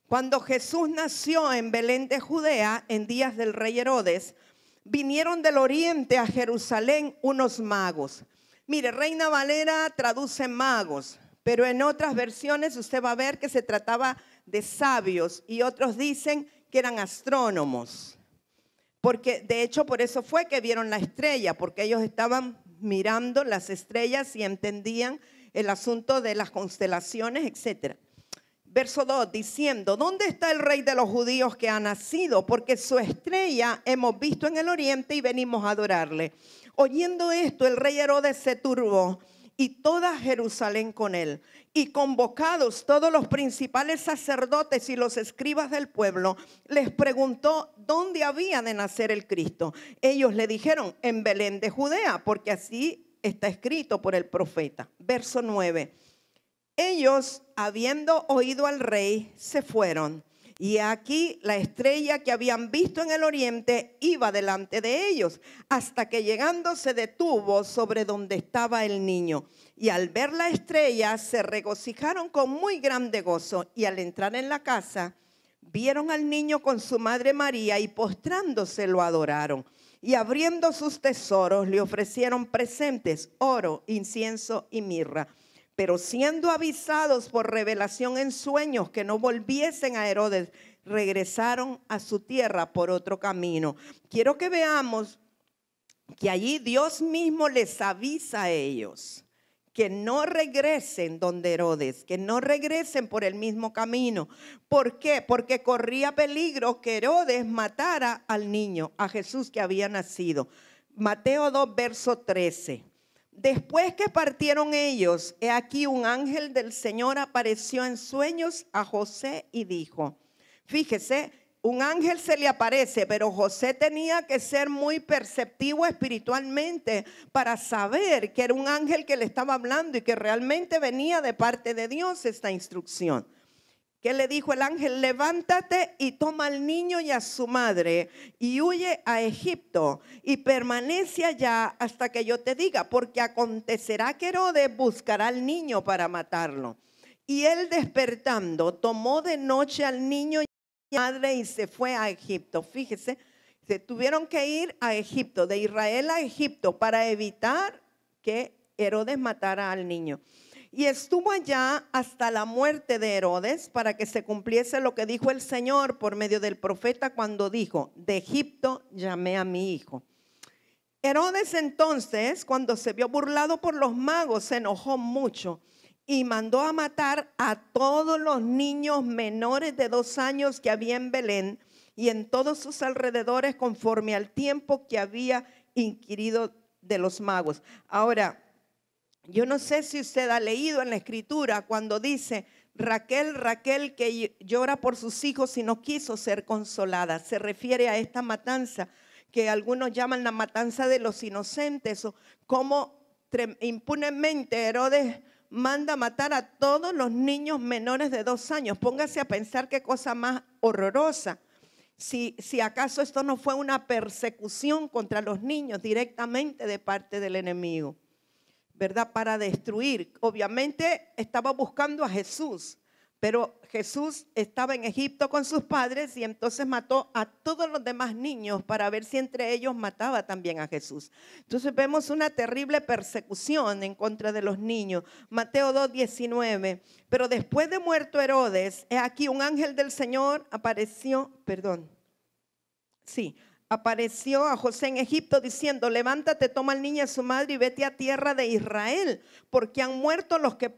cuando Jesús nació en Belén de Judea en días del rey Herodes, vinieron del oriente a Jerusalén unos magos. Mire, Reina Valera traduce magos, pero en otras versiones usted va a ver que se trataba de sabios y otros dicen que eran astrónomos. Porque de hecho por eso fue que vieron la estrella, porque ellos estaban mirando las estrellas y entendían el asunto de las constelaciones, etcétera. Verso 2, diciendo, ¿dónde está el rey de los judíos que ha nacido? Porque su estrella hemos visto en el oriente y venimos a adorarle. Oyendo esto, el rey Herodes se turbó y toda Jerusalén con él. Y convocados todos los principales sacerdotes y los escribas del pueblo, les preguntó dónde había de nacer el Cristo. Ellos le dijeron, en Belén de Judea, porque así está escrito por el profeta. Verso 9. Ellos, habiendo oído al rey, se fueron. Y aquí la estrella que habían visto en el oriente iba delante de ellos, hasta que llegando se detuvo sobre donde estaba el niño. Y al ver la estrella se regocijaron con muy grande gozo. Y al entrar en la casa, vieron al niño con su madre María y postrándose lo adoraron. Y abriendo sus tesoros le ofrecieron presentes, oro, incienso y mirra. Pero siendo avisados por revelación en sueños que no volviesen a Herodes, regresaron a su tierra por otro camino. Quiero que veamos que allí Dios mismo les avisa a ellos que no regresen donde Herodes, que no regresen por el mismo camino. ¿Por qué? Porque corría peligro que Herodes matara al niño, a Jesús que había nacido. Mateo 2, verso 13. Después que partieron ellos, he aquí un ángel del Señor apareció en sueños a José y dijo, fíjese, un ángel se le aparece, pero José tenía que ser muy perceptivo espiritualmente para saber que era un ángel que le estaba hablando y que realmente venía de parte de Dios esta instrucción. ¿Qué le dijo el ángel? Levántate y toma al niño y a su madre y huye a Egipto y permanece allá hasta que yo te diga, porque acontecerá que Herodes buscará al niño para matarlo. Y él despertando tomó de noche al niño y a su madre y se fue a Egipto. Fíjese, se tuvieron que ir a Egipto, de Israel a Egipto, para evitar que Herodes matara al niño. Y estuvo allá hasta la muerte de Herodes para que se cumpliese lo que dijo el Señor por medio del profeta cuando dijo, de Egipto llamé a mi hijo. Herodes entonces, cuando se vio burlado por los magos, se enojó mucho y mandó a matar a todos los niños menores de 2 años que había en Belén y en todos sus alrededores conforme al tiempo que había inquirido de los magos. Ahora, yo no sé si usted ha leído en la escritura cuando dice Raquel, Raquel que llora por sus hijos y no quiso ser consolada. Se refiere a esta matanza que algunos llaman la matanza de los inocentes, o cómo impunemente Herodes manda matar a todos los niños menores de 2 años. Póngase a pensar qué cosa más horrorosa. Si acaso esto no fue una persecución contra los niños directamente de parte del enemigo, ¿verdad? Para destruir. Obviamente estaba buscando a Jesús, pero Jesús estaba en Egipto con sus padres y entonces mató a todos los demás niños para ver si entre ellos mataba también a Jesús. Entonces vemos una terrible persecución en contra de los niños. Mateo 2:19. Pero después de muerto Herodes, he aquí un ángel del Señor apareció a José en Egipto diciendo, levántate, toma al niño y a su madre y vete a tierra de Israel, porque han muerto los que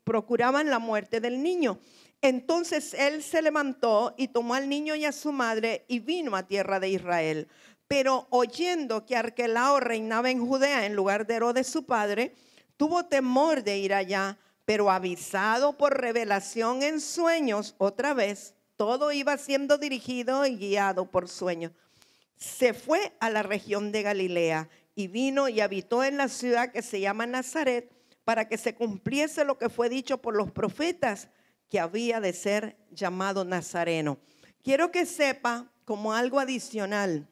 procuraban la muerte del niño. Entonces él se levantó y tomó al niño y a su madre y vino a tierra de Israel. Pero oyendo que Arquelao reinaba en Judea en lugar de Herodes su padre, tuvo temor de ir allá, pero avisado por revelación en sueños, otra vez, todo iba siendo dirigido y guiado por sueños. Se fue a la región de Galilea y vino y habitó en la ciudad que se llama Nazaret, para que se cumpliese lo que fue dicho por los profetas, que había de ser llamado Nazareno. Quiero que sepa, como algo adicional,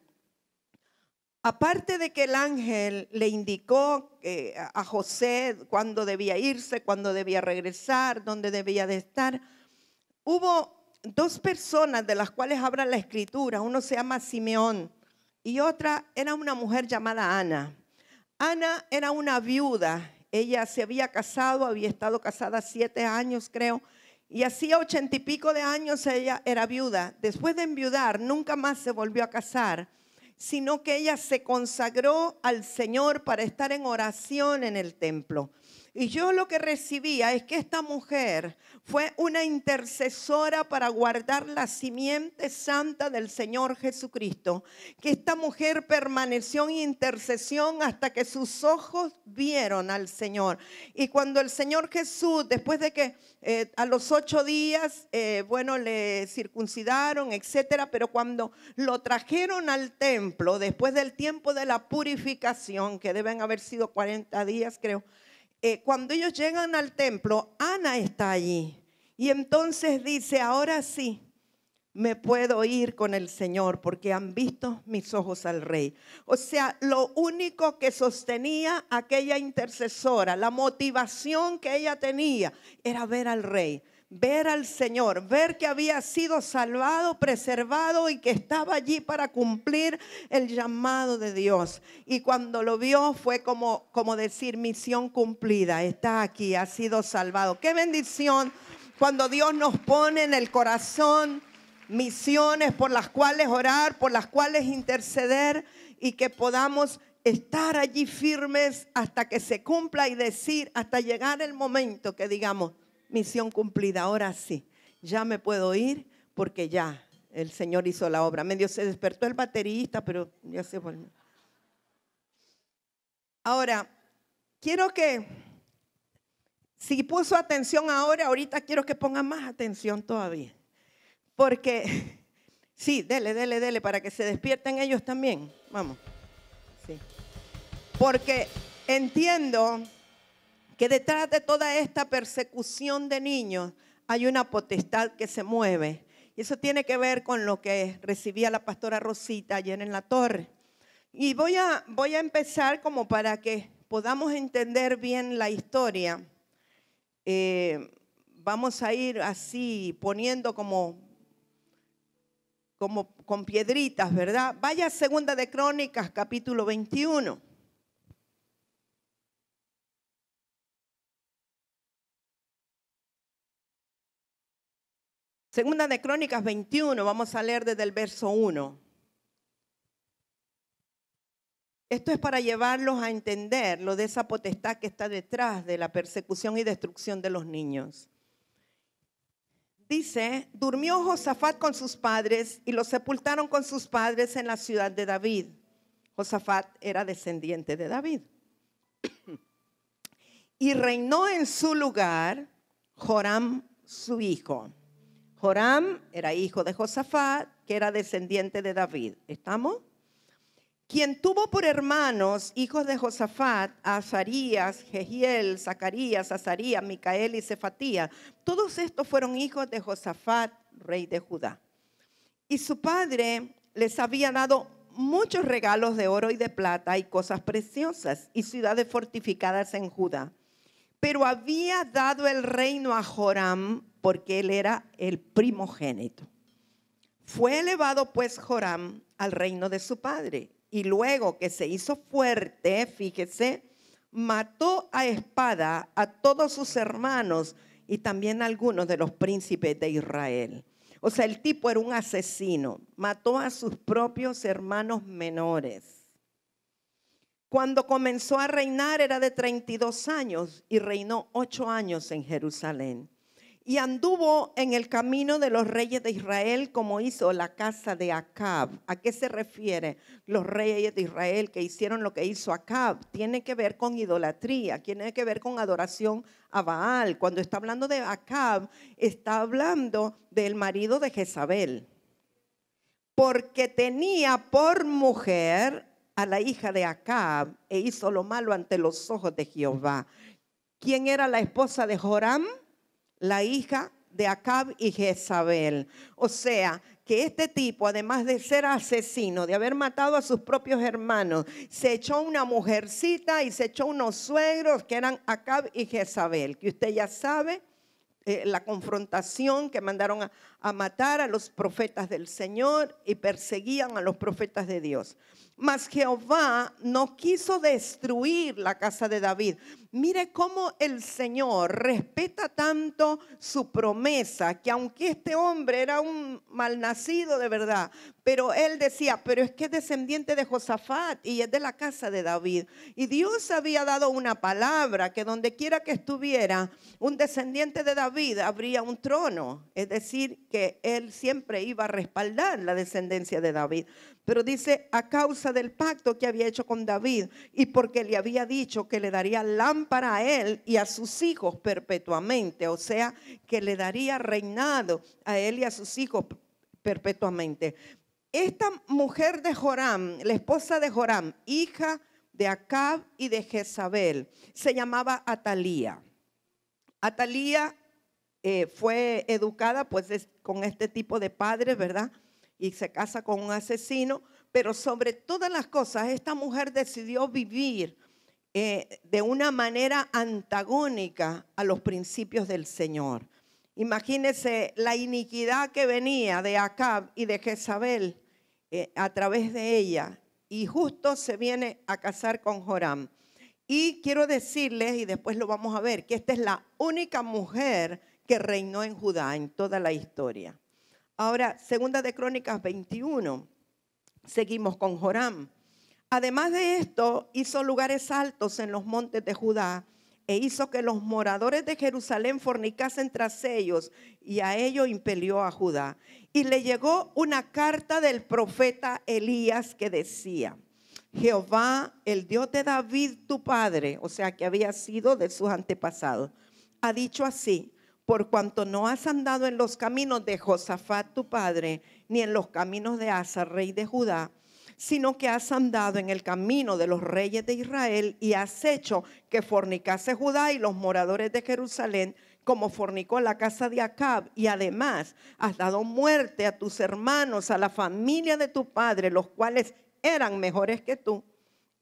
aparte de que el ángel le indicó a José cuándo debía irse, cuándo debía regresar, dónde debía de estar, hubo dos personas de las cuales habla la escritura. Uno se llama Simeón y otra era una mujer llamada Ana. Ana era una viuda. Ella se había casado, había estado casada 7 años, creo, y hacía 80 y pico de años ella era viuda. Después de enviudar, nunca más se volvió a casar, sino que ella se consagró al Señor para estar en oración en el templo. Y yo lo que recibía es que esta mujer fue una intercesora para guardar la simiente santa del Señor Jesucristo. Que esta mujer permaneció en intercesión hasta que sus ojos vieron al Señor. Y cuando el Señor Jesús, después de que a los 8 días, le circuncidaron, etcétera, pero cuando lo trajeron al templo, después del tiempo de la purificación, que deben haber sido 40 días, creo, cuando ellos llegan al templo, Ana está allí. Y entonces dice, ahora sí, me puedo ir con el Señor porque han visto mis ojos al Rey. O sea, lo único que sostenía aquella intercesora, la motivación que ella tenía, era ver al Rey, ver al Señor, ver que había sido salvado, preservado y que estaba allí para cumplir el llamado de Dios. Y cuando lo vio fue como decir, misión cumplida, está aquí, ha sido salvado. Qué bendición cuando Dios nos pone en el corazón misiones por las cuales orar, por las cuales interceder, y que podamos estar allí firmes hasta que se cumpla y decir, hasta llegar el momento que digamos, misión cumplida, ahora sí, ya me puedo ir porque ya el Señor hizo la obra. Medio se despertó el baterista, pero ya se volvió. Ahora, quiero que, si puso atención ahorita quiero que ponga más atención todavía. Porque, sí, dele, para que se despierten ellos también. Vamos. Sí. Porque entiendo que detrás de toda esta persecución de niños hay una potestad que se mueve. Y eso tiene que ver con lo que recibía la pastora Rosita ayer en la torre. Y voy a empezar como para que podamos entender bien la historia. Vamos a ir así poniendo como con piedritas, ¿verdad? Vaya a Segunda de Crónicas, capítulo 21. Segunda de Crónicas 21, vamos a leer desde el verso 1. Esto es para llevarlos a entender lo de esa potestad que está detrás de la persecución y destrucción de los niños. Dice, durmió Josafat con sus padres y lo sepultaron con sus padres en la ciudad de David. Josafat era descendiente de David. Y reinó en su lugar Joram, su hijo. Joram era hijo de Josafat, que era descendiente de David. ¿Estamos? Quien tuvo por hermanos, hijos de Josafat, a Azarías, Jehiel, Zacarías, Azarías, Micael y Cefatía. Todos estos fueron hijos de Josafat, rey de Judá. Y su padre les había dado muchos regalos de oro y de plata y cosas preciosas y ciudades fortificadas en Judá. Pero había dado el reino a Joram porque él era el primogénito. Fue elevado pues Joram al reino de su padre. Y luego que se hizo fuerte, fíjese, mató a espada a todos sus hermanos y también a algunos de los príncipes de Israel. O sea, el tipo era un asesino. Mató a sus propios hermanos menores. Cuando comenzó a reinar era de 32 años y reinó 8 años en Jerusalén. y anduvo en el camino de los reyes de Israel como hizo la casa de Acab. ¿A qué se refiere los reyes de Israel que hicieron lo que hizo Acab? Tiene que ver con idolatría, tiene que ver con adoración a Baal. Cuando está hablando de Acab, está hablando del marido de Jezabel. Porque tenía por mujer a la hija de Acab e hizo lo malo ante los ojos de Jehová. ¿Quién era la esposa de Joram? La hija de Acab y Jezabel. O sea, que este tipo, además de ser asesino, de haber matado a sus propios hermanos, se echó una mujercita y se echó unos suegros que eran Acab y Jezabel, que usted ya sabe, la confrontación que mandaron a matar a los profetas del Señor y perseguían a los profetas de Dios. Mas Jehová no quiso destruir la casa de David. Mire cómo el Señor respeta tanto su promesa, que aunque este hombre era un malnacido de verdad, pero él decía, pero es que es descendiente de Josafat y es de la casa de David. Y Dios había dado una palabra que donde quiera que estuviera un descendiente de David habría un trono. Es decir, que él siempre iba a respaldar la descendencia de David. Pero dice, a causa del pacto que había hecho con David y porque le había dicho que le daría lámpara a él y a sus hijos perpetuamente. O sea, que le daría reinado a él y a sus hijos perpetuamente. Esta mujer de Joram, la esposa de Joram, hija de Acab y de Jezabel, se llamaba Atalía. Atalía fue educada pues con este tipo de padres, ¿verdad? Y se casa con un asesino, pero sobre todas las cosas esta mujer decidió vivir de una manera antagónica a los principios del Señor. Imagínense la iniquidad que venía de Acab y de Jezabel a través de ella, y justo se viene a casar con Joram. Y quiero decirles, y después lo vamos a ver, que esta es la única mujer que reinó en Judá en toda la historia. Ahora, segunda de Crónicas 21, seguimos con Joram. Además de esto, hizo lugares altos en los montes de Judá e hizo que los moradores de Jerusalén fornicasen tras ellos, y a ello impelió a Judá. Y le llegó una carta del profeta Elías que decía, Jehová, el Dios de David tu padre, o sea que había sido de sus antepasados, ha dicho así, por cuanto no has andado en los caminos de Josafat tu padre, ni en los caminos de Asa, rey de Judá, sino que has andado en el camino de los reyes de Israel y has hecho que fornicase Judá y los moradores de Jerusalén, como fornicó la casa de Acab, y además has dado muerte a tus hermanos, a la familia de tu padre, los cuales eran mejores que tú.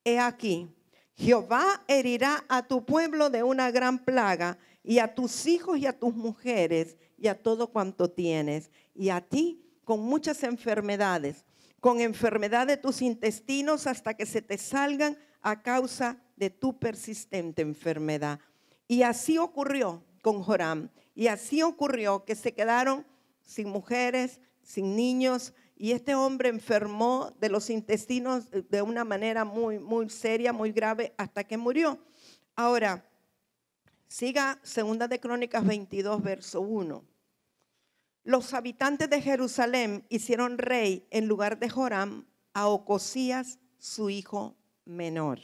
He aquí, Jehová herirá a tu pueblo de una gran plaga, y a tus hijos y a tus mujeres y a todo cuanto tienes, y a ti con muchas enfermedades, con enfermedad de tus intestinos hasta que se te salgan a causa de tu persistente enfermedad. Y así ocurrió con Joram, y así ocurrió que se quedaron sin mujeres, sin niños, y este hombre enfermó de los intestinos de una manera muy, muy seria, muy grave, hasta que murió. Ahora, siga segunda de Crónicas 22, verso 1. Los habitantes de Jerusalén hicieron rey en lugar de Joram a Ocosías, su hijo menor,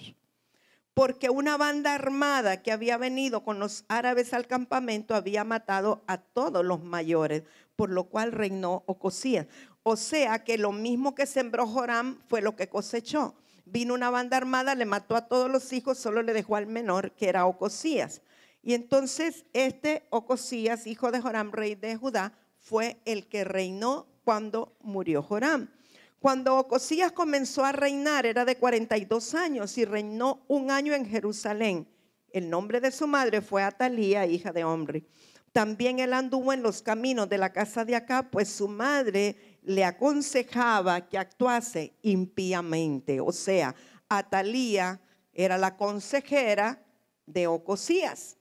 porque una banda armada que había venido con los árabes al campamento había matado a todos los mayores, por lo cual reinó Ocosías. O sea que lo mismo que sembró Joram fue lo que cosechó. Vino una banda armada, le mató a todos los hijos, solo le dejó al menor, que era Ocosías. Y entonces este Ocosías, hijo de Joram, rey de Judá, fue el que reinó cuando murió Joram. Cuando Ocosías comenzó a reinar era de 42 años y reinó 1 año en Jerusalén. El nombre de su madre fue Atalía, hija de Omri. También él anduvo en los caminos de la casa de Acab, pues su madre le aconsejaba que actuase impíamente. O sea, Atalía era la consejera de Ocosías.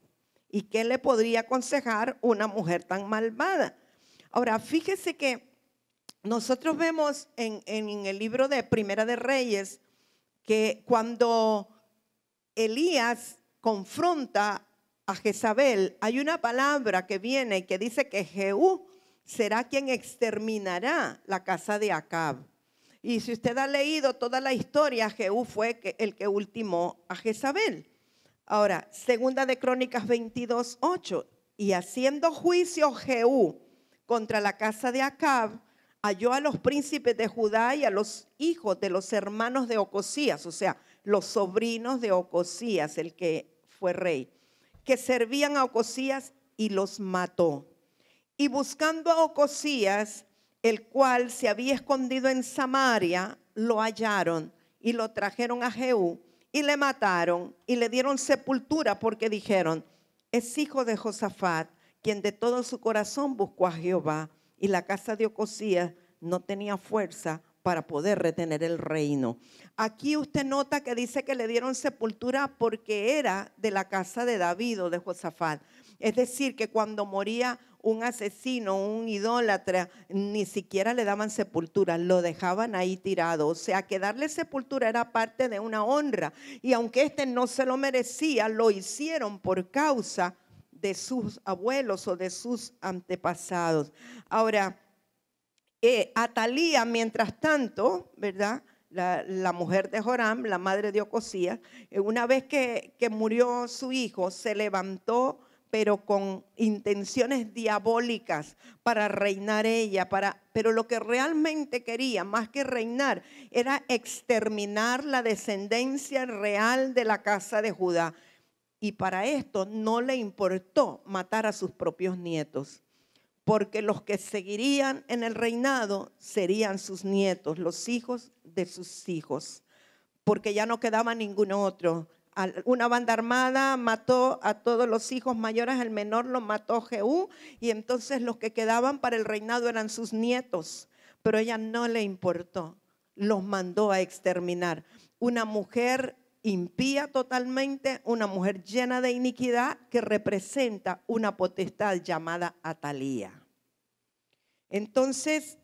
¿Y qué le podría aconsejar una mujer tan malvada? Ahora, fíjese que nosotros vemos en el libro de Primera de Reyes que cuando Elías confronta a Jezabel, hay una palabra que viene y que dice que Jehú será quien exterminará la casa de Acab. Y si usted ha leído toda la historia, Jehú fue el que ultimó a Jezabel. Ahora, segunda de Crónicas 22:8, y haciendo juicio Jehú contra la casa de Acab, halló a los príncipes de Judá y a los hijos de los hermanos de Ocosías, o sea, los sobrinos de Ocosías, el que fue rey, que servían a Ocosías, y los mató. Y buscando a Ocosías, el cual se había escondido en Samaria, lo hallaron y lo trajeron a Jehú y le mataron y le dieron sepultura, porque dijeron: es hijo de Josafat, quien de todo su corazón buscó a Jehová. Y la casa de Ocosías no tenía fuerza para poder retener el reino. Aquí usted nota que dice que le dieron sepultura porque era de la casa de David o de Josafat. Es decir, que cuando moría un asesino, un idólatra, ni siquiera le daban sepultura, lo dejaban ahí tirado. O sea, que darle sepultura era parte de una honra. Y aunque este no se lo merecía, lo hicieron por causa de sus abuelos o de sus antepasados. Ahora, Atalía, mientras tanto, ¿verdad?, la mujer de Joram, la madre de Ocosías, una vez que murió su hijo, se levantó, pero con intenciones diabólicas para reinar ella, pero lo que realmente quería, más que reinar, era exterminar la descendencia real de la casa de Judá. Y para esto no le importó matar a sus propios nietos, porque los que seguirían en el reinado serían sus nietos, los hijos de sus hijos, porque ya no quedaba ningún otro. Una banda armada mató a todos los hijos mayores, el menor lo mató Jehú, y entonces los que quedaban para el reinado eran sus nietos, pero ella no le importó, los mandó a exterminar. Una mujer impía totalmente, una mujer llena de iniquidad que representa una potestad llamada Atalía. Entonces,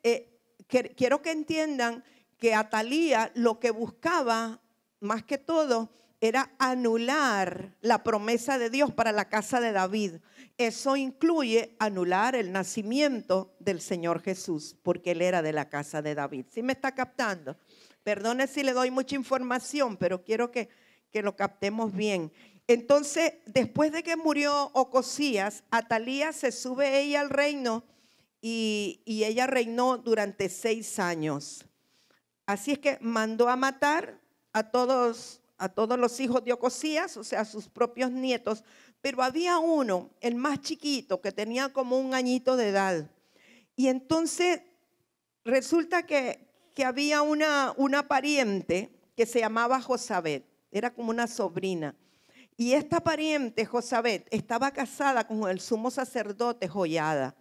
quiero que entiendan que Atalía lo que buscaba más que todo era anular la promesa de Dios para la casa de David. Eso incluye anular el nacimiento del Señor Jesús, porque Él era de la casa de David. ¿Sí me está captando? Perdone si le doy mucha información, pero quiero que lo captemos bien. Entonces, después de que murió Ocosías, Atalía se sube ella al reino y ella reinó durante 6 años. Así es que mandó a matar a todos los hijos de Ocosías, o sea, a sus propios nietos, pero había uno, el más chiquito, que tenía como 1 añito de edad. Y entonces resulta que había una pariente que se llamaba Josabet, era como una sobrina. Y esta pariente, Josabet, estaba casada con el sumo sacerdote Joiada,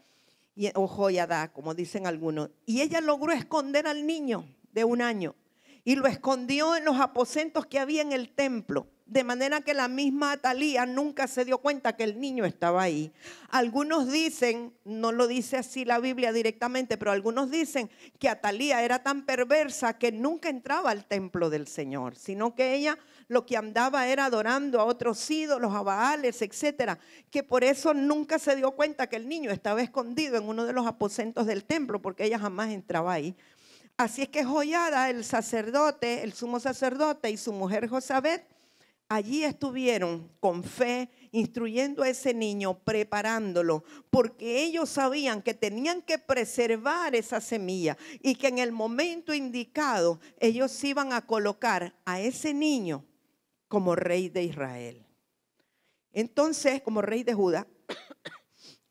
o Joiada, como dicen algunos. Y ella logró esconder al niño de 1 año y lo escondió en los aposentos que había en el templo, de manera que la misma Atalía nunca se dio cuenta que el niño estaba ahí. Algunos dicen, no lo dice así la Biblia directamente, pero algunos dicen que Atalía era tan perversa que nunca entraba al templo del Señor, sino que ella lo que andaba era adorando a otros ídolos, a Baales, etcétera, que por eso nunca se dio cuenta que el niño estaba escondido en uno de los aposentos del templo, porque ella jamás entraba ahí. Así es que Joiada, el sacerdote, el sumo sacerdote, y su mujer Josabet, allí estuvieron con fe, instruyendo a ese niño, preparándolo, porque ellos sabían que tenían que preservar esa semilla y que en el momento indicado ellos iban a colocar a ese niño como rey de Israel. Entonces, como rey de Judá,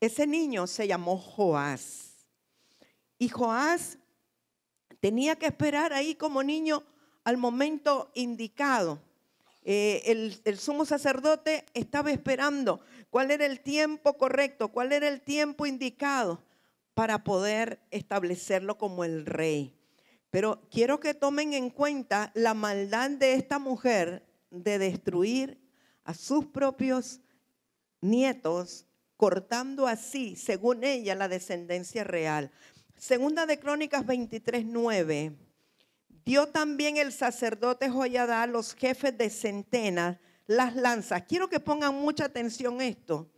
ese niño se llamó Joás. Y Joás tenía que esperar ahí como niño al momento indicado. El sumo sacerdote estaba esperando cuál era el tiempo correcto, cuál era el tiempo indicado para poder establecerlo como el rey. Pero quiero que tomen en cuenta la maldad de esta mujer de destruir a sus propios nietos, cortando así, según ella, la descendencia real. Segunda de Crónicas 23:9. Dio también el sacerdote Joiada, los jefes de centenas, las lanzas. Quiero que pongan mucha atención a esto.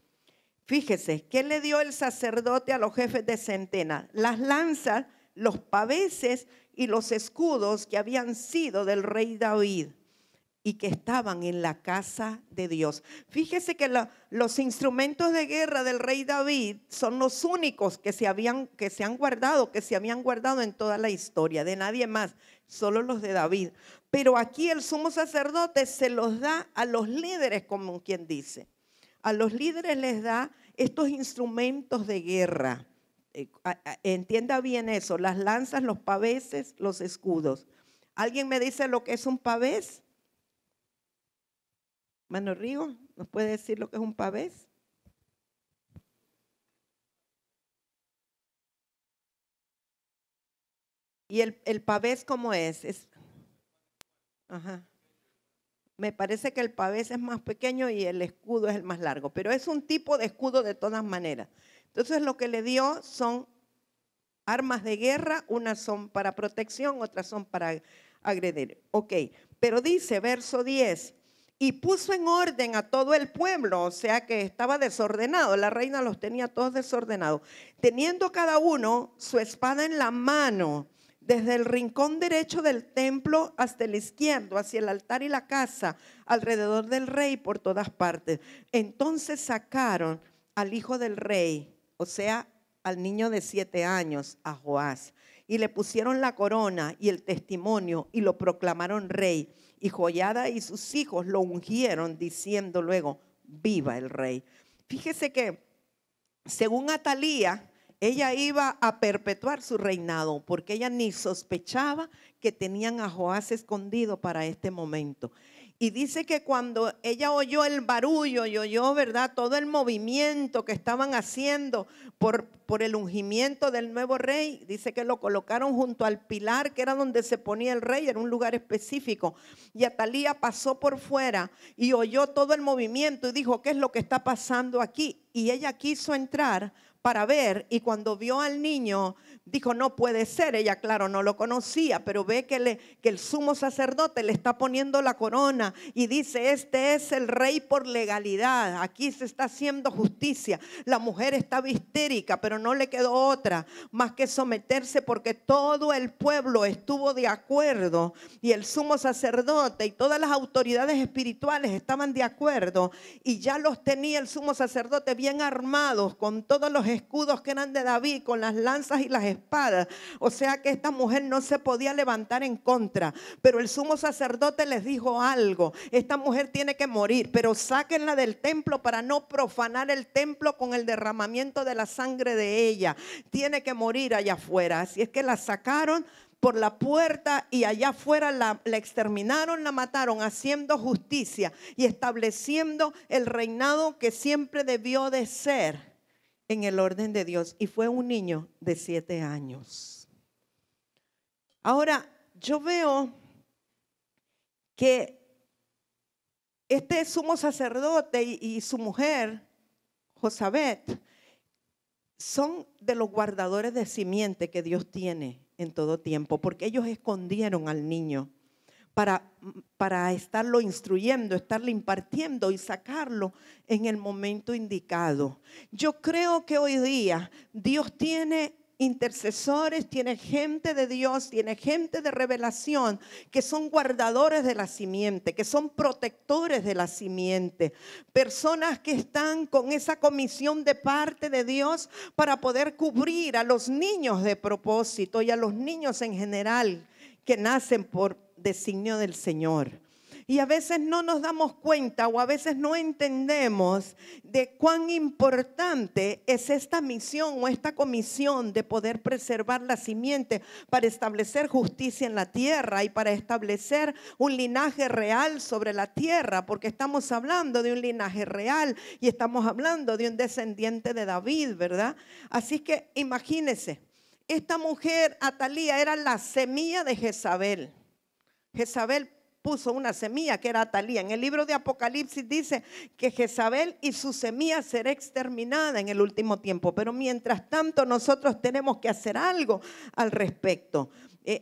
Fíjese, ¿qué le dio el sacerdote a los jefes de centena? Las lanzas, los paveses y los escudos que habían sido del rey David y que estaban en la casa de Dios. Fíjese que los instrumentos de guerra del rey David son los únicos que se habían guardado en toda la historia, de nadie más, solo los de David. Pero aquí el sumo sacerdote se los da a los líderes, como quien dice. A los líderes les da estos instrumentos de guerra. Entienda bien eso, las lanzas, los paveses, los escudos. ¿Alguien me dice lo que es un pavés? Mano Rigo, ¿nos puede decir lo que es un pavés? ¿Y el pavés cómo es? Ajá. Me parece que el pavés es más pequeño y el escudo es el más largo, pero es un tipo de escudo de todas maneras. Entonces lo que le dio son armas de guerra, unas son para protección, otras son para agredir. Ok, pero dice verso 10, y puso en orden a todo el pueblo, o sea que estaba desordenado, la reina los tenía todos desordenados, teniendo cada uno su espada en la mano, desde el rincón derecho del templo hasta el izquierdo, hacia el altar y la casa, alrededor del rey por todas partes. Entonces sacaron al hijo del rey, o sea, al niño de 7 años, a Joás, y le pusieron la corona y el testimonio y lo proclamaron rey. Y Joiada y sus hijos lo ungieron, diciendo luego, viva el rey. Fíjese que según Atalía, ella iba a perpetuar su reinado porque ella ni sospechaba que tenían a Joás escondido para este momento. Y dice que cuando ella oyó el barullo y oyó, ¿verdad?, todo el movimiento que estaban haciendo por el ungimiento del nuevo rey, dice que lo colocaron junto al pilar que era donde se ponía el rey, era un lugar específico. Y Atalía pasó por fuera y oyó todo el movimiento y dijo, ¿qué es lo que está pasando aquí? Y ella quiso entrar para ver, y cuando vio al niño dijo, no puede ser. Ella, claro, no lo conocía, pero ve que el sumo sacerdote le está poniendo la corona y dice, este es el rey por legalidad, aquí se está haciendo justicia. La mujer estaba histérica, pero no le quedó otra más que someterse, porque todo el pueblo estuvo de acuerdo y el sumo sacerdote y todas las autoridades espirituales estaban de acuerdo, y ya los tenía el sumo sacerdote bien armados con todos los escudos que eran de David, con las lanzas y las espadas. O sea que esta mujer no se podía levantar en contra, pero el sumo sacerdote les dijo algo: esta mujer tiene que morir, pero sáquenla del templo para no profanar el templo con el derramamiento de la sangre de ella. Tiene que morir allá afuera. Así es que la sacaron por la puerta y allá afuera la exterminaron, la mataron, haciendo justicia y estableciendo el reinado que siempre debió de ser en el orden de Dios. Y fue un niño de 7 años. Ahora, yo veo que este sumo sacerdote y su mujer, Josabet, son de los guardadores de simiente que Dios tiene en todo tiempo, porque ellos escondieron al niño para estarlo instruyendo, estarle impartiendo y sacarlo en el momento indicado. Yo creo que hoy día Dios tiene intercesores, tiene gente de Dios, tiene gente de revelación que son guardadores de la simiente, que son protectores de la simiente, personas que están con esa comisión de parte de Dios para poder cubrir a los niños de propósito y a los niños en general que nacen por designio del Señor. Y a veces no nos damos cuenta, o a veces no entendemos de cuán importante es esta misión o esta comisión de poder preservar la simiente para establecer justicia en la tierra y para establecer un linaje real sobre la tierra, porque estamos hablando de un linaje real y estamos hablando de un descendiente de David, ¿verdad? Así que imagínense, esta mujer, Atalía, era la semilla de Jezabel. Jezabel puso una semilla que era Atalía. En el libro de Apocalipsis dice que Jezabel y su semilla será exterminada en el último tiempo. Pero mientras tanto nosotros tenemos que hacer algo al respecto.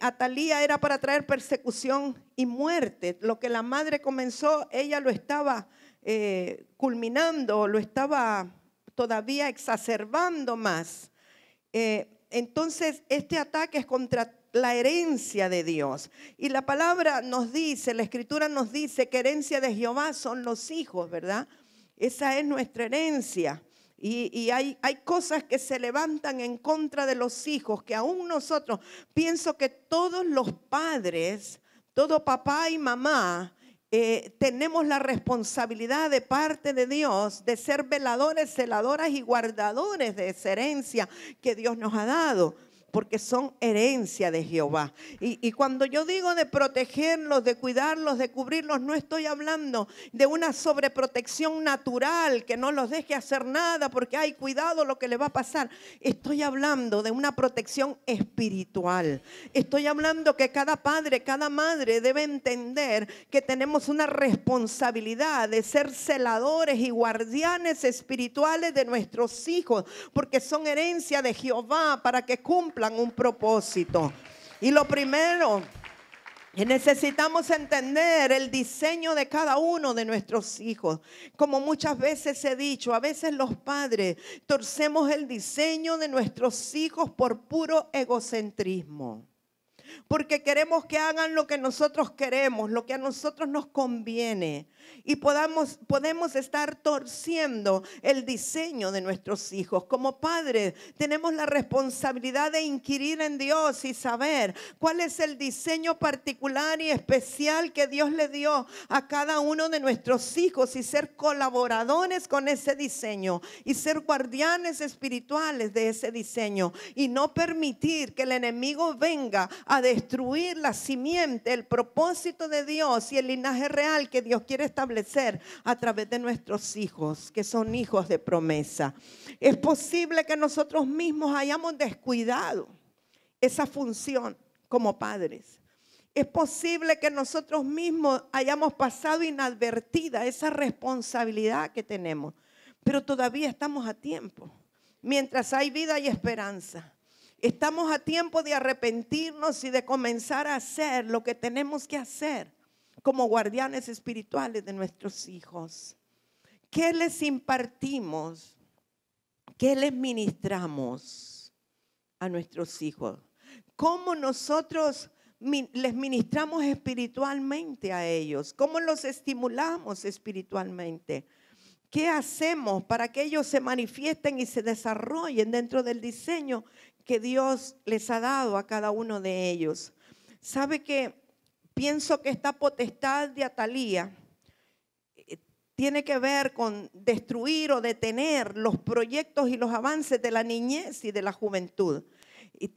Atalía era para traer persecución y muerte. Lo que la madre comenzó, ella lo estaba culminando, lo estaba todavía exacerbando más. Entonces, este ataque es contra la herencia de Dios. Y la palabra nos dice, la escritura nos dice que herencia de Jehová son los hijos, ¿verdad? Esa es nuestra herencia. Y hay cosas que se levantan en contra de los hijos, que aún nosotros, pienso que todos los padres, todo papá y mamá, tenemos la responsabilidad de parte de Dios de ser veladores, celadoras y guardadores de esa herencia que Dios nos ha dado, porque son herencia de Jehová. Y cuando yo digo de protegerlos, de cuidarlos, de cubrirlos, no estoy hablando de una sobreprotección natural que no los deje hacer nada porque hay cuidado lo que le va a pasar. Estoy hablando de una protección espiritual. Estoy hablando que cada padre, cada madre debe entender que tenemos una responsabilidad de ser celadores y guardianes espirituales de nuestros hijos, porque son herencia de Jehová para que cumplan un propósito. Y lo primero que necesitamos entender el diseño de cada uno de nuestros hijos. Como muchas veces he dicho, a veces los padres torcemos el diseño de nuestros hijos por puro egocentrismo. Porque queremos que hagan lo que nosotros queremos, lo que a nosotros nos conviene. Y podemos estar torciendo el diseño de nuestros hijos. Como padres tenemos la responsabilidad de inquirir en Dios y saber cuál es el diseño particular y especial que Dios le dio a cada uno de nuestros hijos y ser colaboradores con ese diseño y ser guardianes espirituales de ese diseño y no permitir que el enemigo venga a destruir la simiente, el propósito de Dios y el linaje real que Dios quiere establecer a través de nuestros hijos, que son hijos de promesa. Es posible que nosotros mismos hayamos descuidado esa función como padres. Es posible que nosotros mismos hayamos pasado inadvertida esa responsabilidad que tenemos, pero todavía estamos a tiempo. Mientras hay vida y esperanza, estamos a tiempo de arrepentirnos y de comenzar a hacer lo que tenemos que hacer como guardianes espirituales de nuestros hijos. ¿Qué les impartimos? ¿Qué les ministramos a nuestros hijos? ¿Cómo nosotros les ministramos espiritualmente a ellos? ¿Cómo los estimulamos espiritualmente? ¿Qué hacemos para que ellos se manifiesten y se desarrollen dentro del diseño que Dios les ha dado a cada uno de ellos? ¿Sabe que pienso que esta potestad de Atalía tiene que ver con destruir o detener los proyectos y los avances de la niñez y de la juventud? Y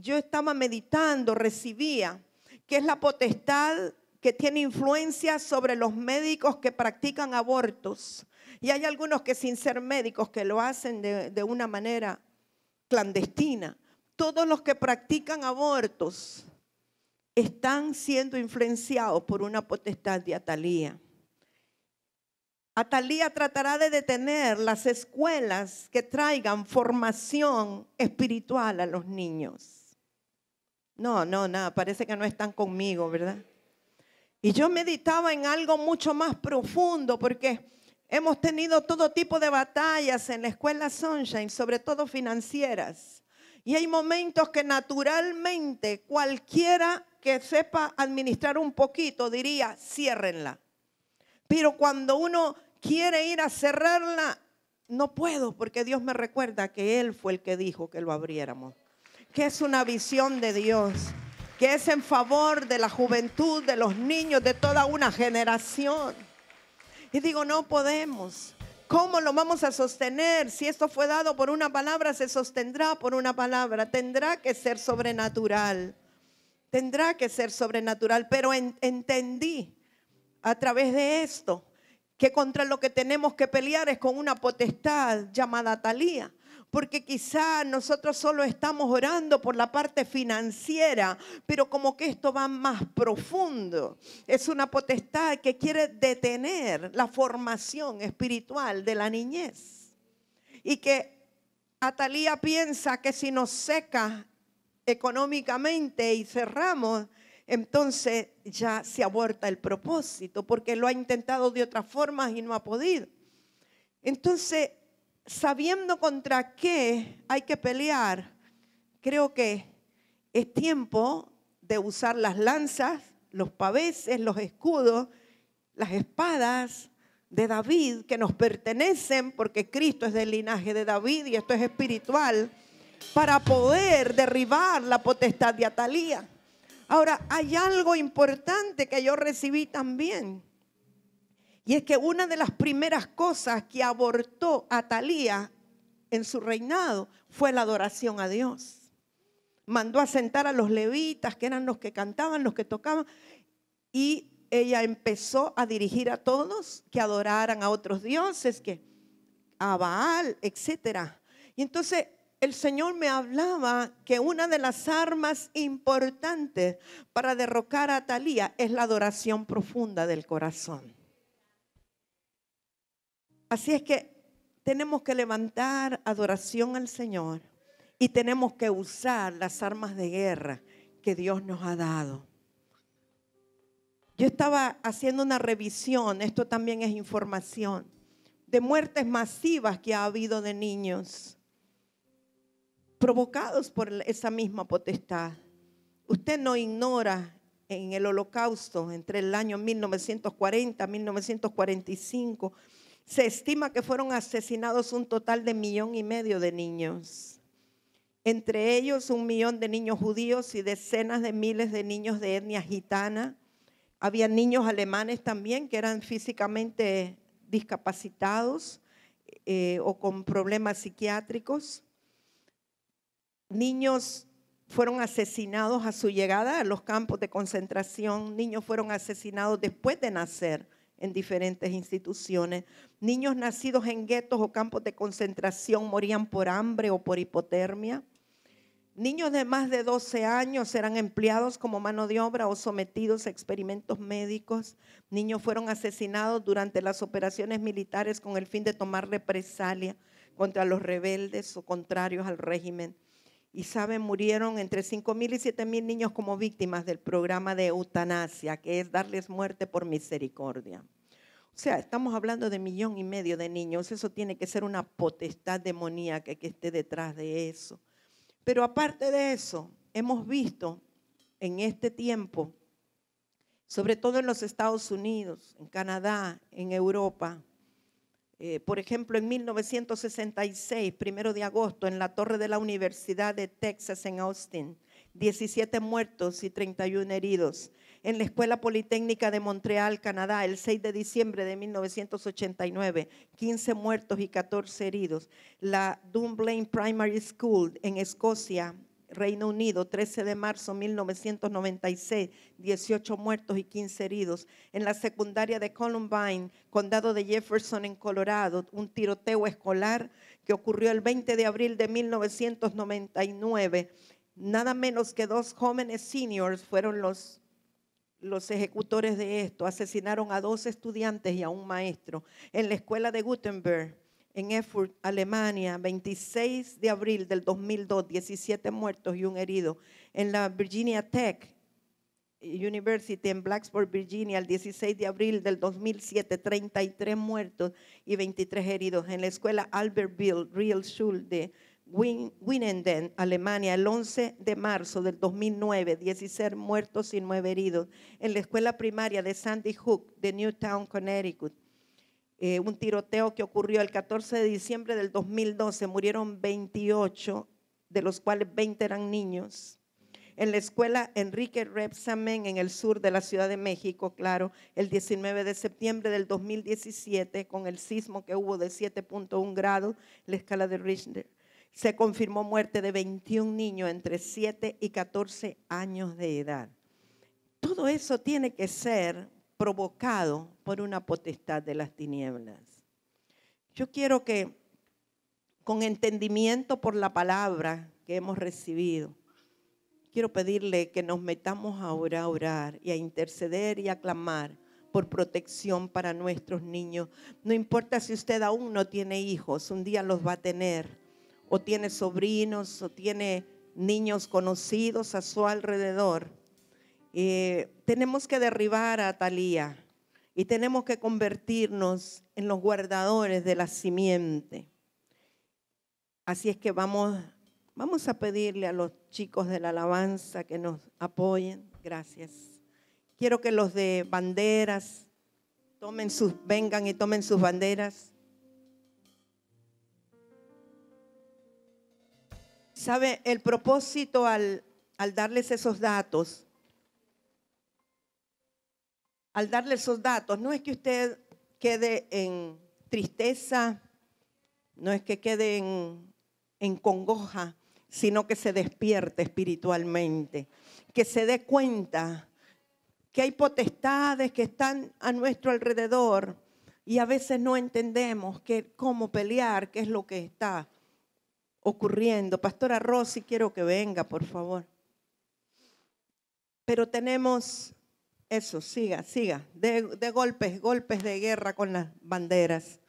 yo estaba meditando, recibía que es la potestad que tiene influencia sobre los médicos que practican abortos. Y hay algunos que sin ser médicos que lo hacen de una manera clandestina. Todos los que practican abortos están siendo influenciados por una potestad de Atalía. Atalía tratará de detener las escuelas que traigan formación espiritual a los niños. Nada, parece que no están conmigo, ¿verdad? Y yo meditaba en algo mucho más profundo porque hemos tenido todo tipo de batallas en la escuela Sunshine, sobre todo financieras. Y hay momentos que naturalmente cualquiera que sepa administrar un poquito diría, ciérrenla. Pero cuando uno quiere ir a cerrarla, no puedo porque Dios me recuerda que Él fue el que dijo que lo abriéramos. Que es una visión de Dios, que es en favor de la juventud, de los niños, de toda una generación. Y digo, no podemos. ¿Cómo lo vamos a sostener? Si esto fue dado por una palabra, se sostendrá por una palabra. Tendrá que ser sobrenatural. Tendrá que ser sobrenatural. Pero entendí a través de esto que contra lo que tenemos que pelear es con una potestad llamada Atalía. Porque quizá nosotros solo estamos orando por la parte financiera, pero como que esto va más profundo. Es una potestad que quiere detener la formación espiritual de la niñez. Y que Atalía piensa que si nos seca económicamente y cerramos, entonces ya se aborta el propósito, porque lo ha intentado de otras formas y no ha podido. Entonces, sabiendo contra qué hay que pelear, creo que es tiempo de usar las lanzas, los paveses, los escudos, las espadas de David que nos pertenecen, porque Cristo es del linaje de David y esto es espiritual, para poder derribar la potestad de Atalía. Ahora, hay algo importante que yo recibí también, y es que una de las primeras cosas que abortó Atalía en su reinado fue la adoración a Dios. Mandó a sentar a los levitas, que eran los que cantaban, los que tocaban, y ella empezó a dirigir a todos que adoraran a otros dioses, que a Baal, etcétera. Y entonces el Señor me hablaba que una de las armas importantes para derrocar a Atalía es la adoración profunda del corazón. Así es que tenemos que levantar adoración al Señor y tenemos que usar las armas de guerra que Dios nos ha dado. Yo estaba haciendo una revisión, esto también es información, de muertes masivas que ha habido de niños provocados por esa misma potestad. Usted no ignora en el Holocausto, entre el año 1940 y 1945, se estima que fueron asesinados un total de 1,5 millones de niños. Entre ellos 1 millón de niños judíos y decenas de miles de niños de etnia gitana. Había niños alemanes también que eran físicamente discapacitados o con problemas psiquiátricos. Niños fueron asesinados a su llegada a los campos de concentración. Niños fueron asesinados después de nacer en diferentes instituciones. Niños nacidos en guetos o campos de concentración morían por hambre o por hipotermia. Niños de más de 12 años eran empleados como mano de obra o sometidos a experimentos médicos. Niños fueron asesinados durante las operaciones militares con el fin de tomar represalia contra los rebeldes o contrarios al régimen. Y saben, murieron entre 5,000 y 7,000 niños como víctimas del programa de eutanasia, que es darles muerte por misericordia. O sea, estamos hablando de 1,5 millones de niños. Eso tiene que ser una potestad demoníaca que esté detrás de eso. Pero aparte de eso, hemos visto en este tiempo, sobre todo en los Estados Unidos, en Canadá, en Europa, por ejemplo, en 1966, 1 de agosto, en la torre de la Universidad de Texas en Austin, 17 muertos y 31 heridos. En la Escuela Politécnica de Montreal, Canadá, el 6 de diciembre de 1989, 15 muertos y 14 heridos. La Dunblane Primary School en Escocia, Reino Unido, 13 de marzo de 1996, 18 muertos y 15 heridos. En la secundaria de Columbine, condado de Jefferson en Colorado, un tiroteo escolar que ocurrió el 20 de abril de 1999. Nada menos que 2 jóvenes seniors fueron los ejecutores de esto. Asesinaron a 2 estudiantes y a un maestro. En la escuela de Gutenberg, en Erfurt, Alemania, 26 de abril del 2002, 17 muertos y un herido. En la Virginia Tech University en Blacksburg, Virginia, el 16 de abril del 2007, 33 muertos y 23 heridos. En la escuela Albertville Realschule de Winnenden, Alemania, el 11 de marzo del 2009, 16 muertos y 9 heridos. En la escuela primaria de Sandy Hook de Newtown, Connecticut, un tiroteo que ocurrió el 14 de diciembre del 2012, murieron 28, de los cuales 20 eran niños. En la escuela Enrique Rebsamen en el sur de la Ciudad de México, claro, el 19 de septiembre del 2017, con el sismo que hubo de 7.1 grados, la escala de Richter, se confirmó muerte de 21 niños entre 7 y 14 años de edad. Todo eso tiene que ser provocado por una potestad de las tinieblas. Yo quiero que, con entendimiento por la palabra que hemos recibido, quiero pedirle que nos metamos a orar y a interceder y a clamar por protección para nuestros niños. No importa si usted aún no tiene hijos, un día los va a tener, o tiene sobrinos, o tiene niños conocidos a su alrededor. Tenemos que derribar a Atalía y tenemos que convertirnos en los guardadores de la simiente. Así es que vamos a pedirle a los chicos de la alabanza que nos apoyen. Gracias. Quiero que los de banderas vengan y tomen sus banderas. ¿Sabe? El propósito al darles esos datos, no es que usted quede en tristeza, no es que quede en congoja, sino que se despierte espiritualmente, que se dé cuenta que hay potestades que están a nuestro alrededor y a veces no entendemos cómo pelear, qué es lo que está ocurriendo. Pastora Rosy, quiero que venga, por favor. Pero tenemos eso, siga, de golpes de guerra con las banderas.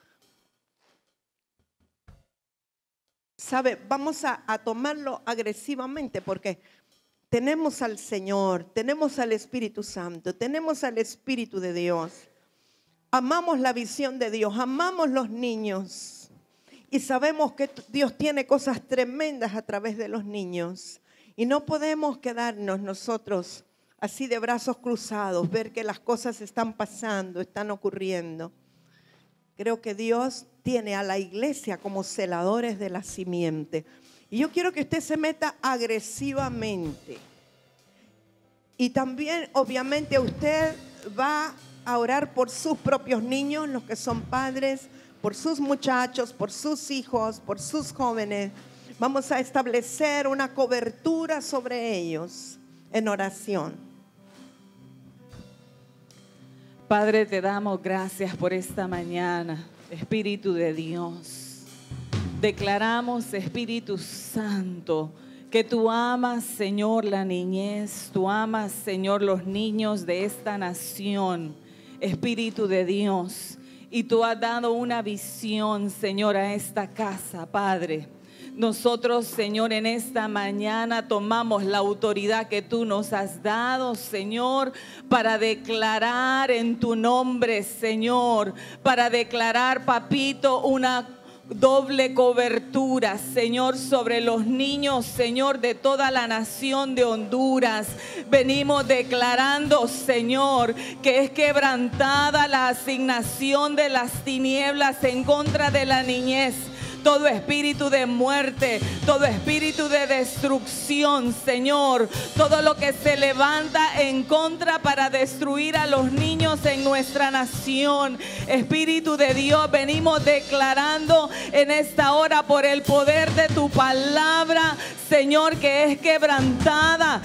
¿Sabe? Vamos a tomarlo agresivamente porque tenemos al Señor, tenemos al Espíritu Santo, tenemos al Espíritu de Dios. Amamos la visión de Dios, amamos los niños y sabemos que Dios tiene cosas tremendas a través de los niños y no podemos quedarnos nosotros así de brazos cruzados, ver que las cosas están pasando, están ocurriendo. Creo que Dios tiene a la iglesia como celadores de la simiente. Y yo quiero que usted se meta agresivamente. Y también, obviamente, usted va a orar por sus propios niños, los que son padres, por sus muchachos, por sus hijos, por sus jóvenes. Vamos a establecer una cobertura sobre ellos en oración. Padre, te damos gracias por esta mañana, Espíritu de Dios. Declaramos, Espíritu Santo, que tú amas, Señor, la niñez, tú amas, Señor, los niños de esta nación, Espíritu de Dios. Y tú has dado una visión, Señor, a esta casa, Padre. Nosotros, Señor, en esta mañana tomamos la autoridad que tú nos has dado, Señor, para declarar en tu nombre, Señor, para declarar, papito, una doble cobertura, Señor, sobre los niños, Señor, de toda la nación de Honduras. Venimos declarando, Señor, que es quebrantada la asignación de las tinieblas en contra de la niñez. Todo espíritu de muerte, todo espíritu de destrucción, Señor, todo lo que se levanta en contra para destruir a los niños en nuestra nación. Espíritu de Dios, venimos declarando en esta hora por el poder de tu palabra, Señor, que es quebrantada,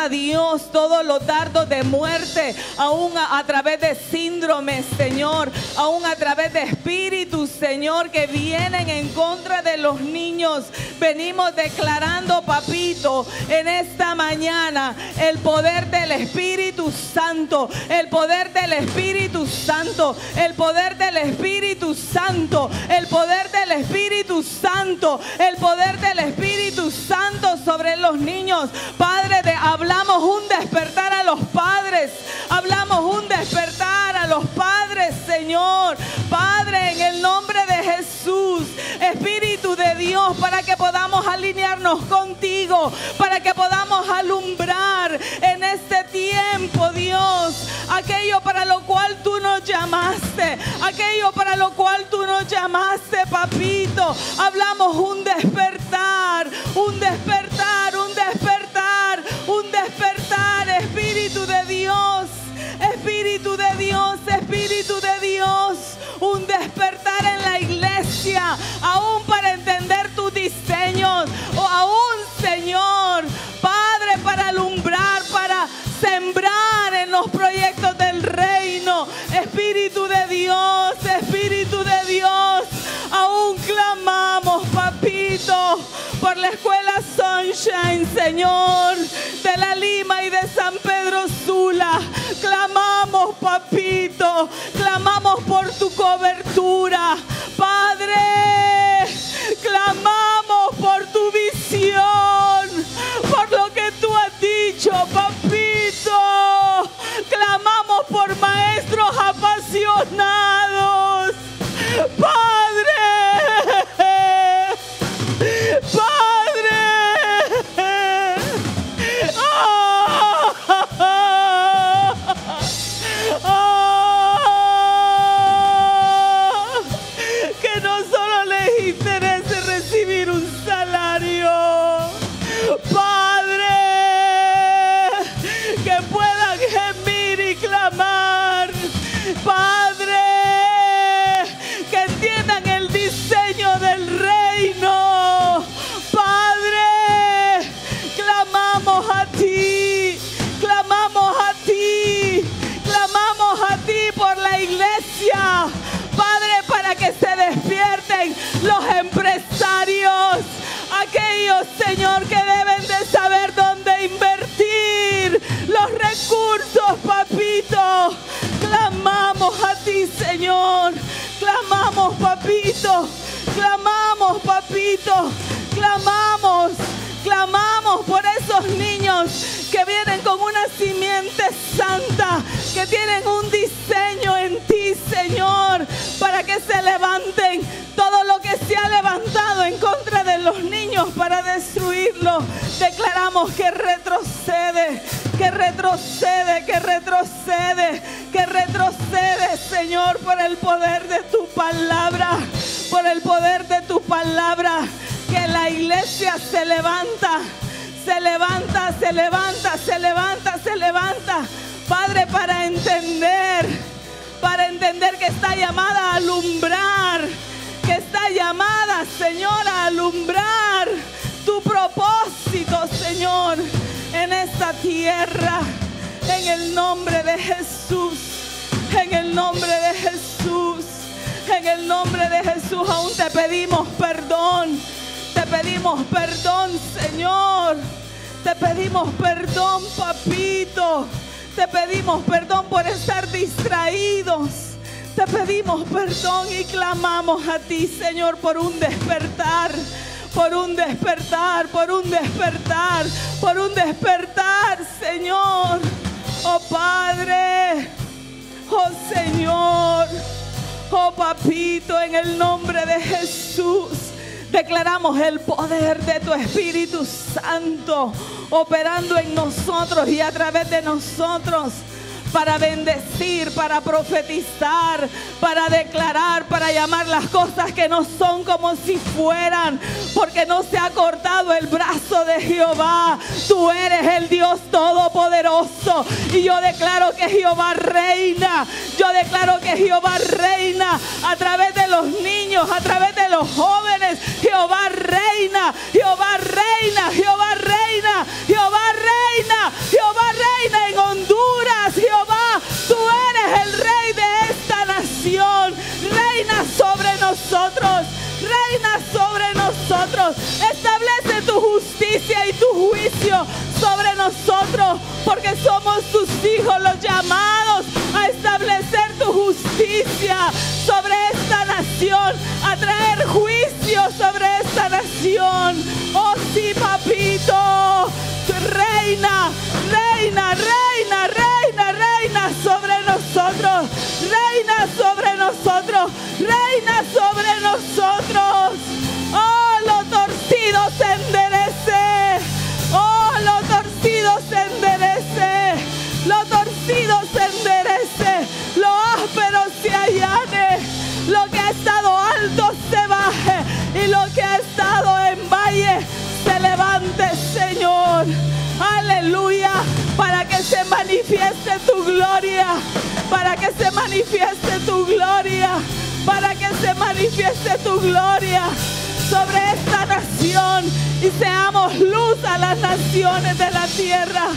Dios, todos los dardos de muerte, aún a través de síndromes, Señor, aún a través de espíritus, Señor, que vienen en contra de los niños. Venimos declarando, papito, en esta mañana el poder del Espíritu Santo, el poder del Espíritu Santo, el poder del Espíritu Santo, el poder del Espíritu Santo, el poder del Espíritu Santo sobre los niños. Padre, hablamos un despertar a los padres, hablamos un despertar a los padres, Señor. Padre, en el nombre de Jesús, Espíritu de Dios, para que podamos alinearnos contigo, para que podamos alumbrar en este tiempo, Dios, aquello para lo cual tú nos llamaste, aquello para lo cual tú nos llamaste, papito. Hablamos un despertar, un despertar, un despertar, un despertar, Espíritu de Dios, Espíritu de Dios, Espíritu de Dios, un despertar en la iglesia, aún para entender tus diseños, o aún, Señor, Padre, para alumbrar, para sembrar en los proyectos del reino. Espíritu de Dios, Espíritu de Dios, aún clamamos, papito, por la escuela Sunshine, Señor, de La Lima y de San Pedro Sula. Clamamos, papito, clamamos por tu cobertura, Padre, clamamos por tu visión. ti, Señor. Clamamos, papito. Clamamos, papito. Clamamos. Clamamos por esos niños que vienen con una simiente santa, que tienen un diseño en ti, Señor, para que se levanten todo lo que se ha levantado en contra de los niños para destruirlo. Declaramos que retrocede, que retrocede, que retrocede, que retrocede, Señor, por el poder de tu palabra, por el poder de tu palabra. Que la iglesia se levanta, se levanta, se levanta, se levanta, se levanta, Padre, para entender que está llamada a alumbrar, que está llamada, Señor, a alumbrar tu propósito, Señor, en esta tierra, en el nombre de Jesús, en el nombre de Jesús, en el nombre de Jesús. Aún te pedimos perdón. Te pedimos perdón, Señor. Te pedimos perdón, papito. Te pedimos perdón por estar distraídos. Te pedimos perdón y clamamos a ti, Señor, por un despertar. Por un despertar, por un despertar, por un despertar, Señor. Oh Padre, oh Señor, oh papito, en el nombre de Jesús. Declaramos el poder de tu Espíritu Santo operando en nosotros y a través de nosotros para bendecir, para profetizar, para declarar, para llamar las cosas que no son como si fueran, porque no se ha cortado el brazo de Jehová. Tú eres el Dios todopoderoso y yo declaro que Jehová reina. Yo declaro que Jehová reina a través de los niños, a través de los jóvenes. Jehová reina, Jehová reina, Jehová reina, Jehová reina, Jehová reina en Honduras. Jehová, tú eres el rey de esta nación. Reina sobre nosotros, reina sobre nosotros. Establece tu justicia y tu juicio sobre nosotros, porque somos tus hijos, los llamados a establecer tu justicia sobre esta nación, a traer juicio sobre esta nación. Oh sí, papito, reina, reina, reina, reina, reina sobre nosotros, reina sobre nosotros, reina sobre nosotros. Oh, lo torcido se enderece, oh, lo torcido se enderece, lo torcido se enderece, lo áspero se allane, lo que ha estado alto se baje y lo que ha estado en valle se levante, Señor. Aleluya, para que se manifieste tu gloria, para que se manifieste tu gloria, para que se manifieste tu gloria sobre esta nación y seamos luz a las naciones de la tierra.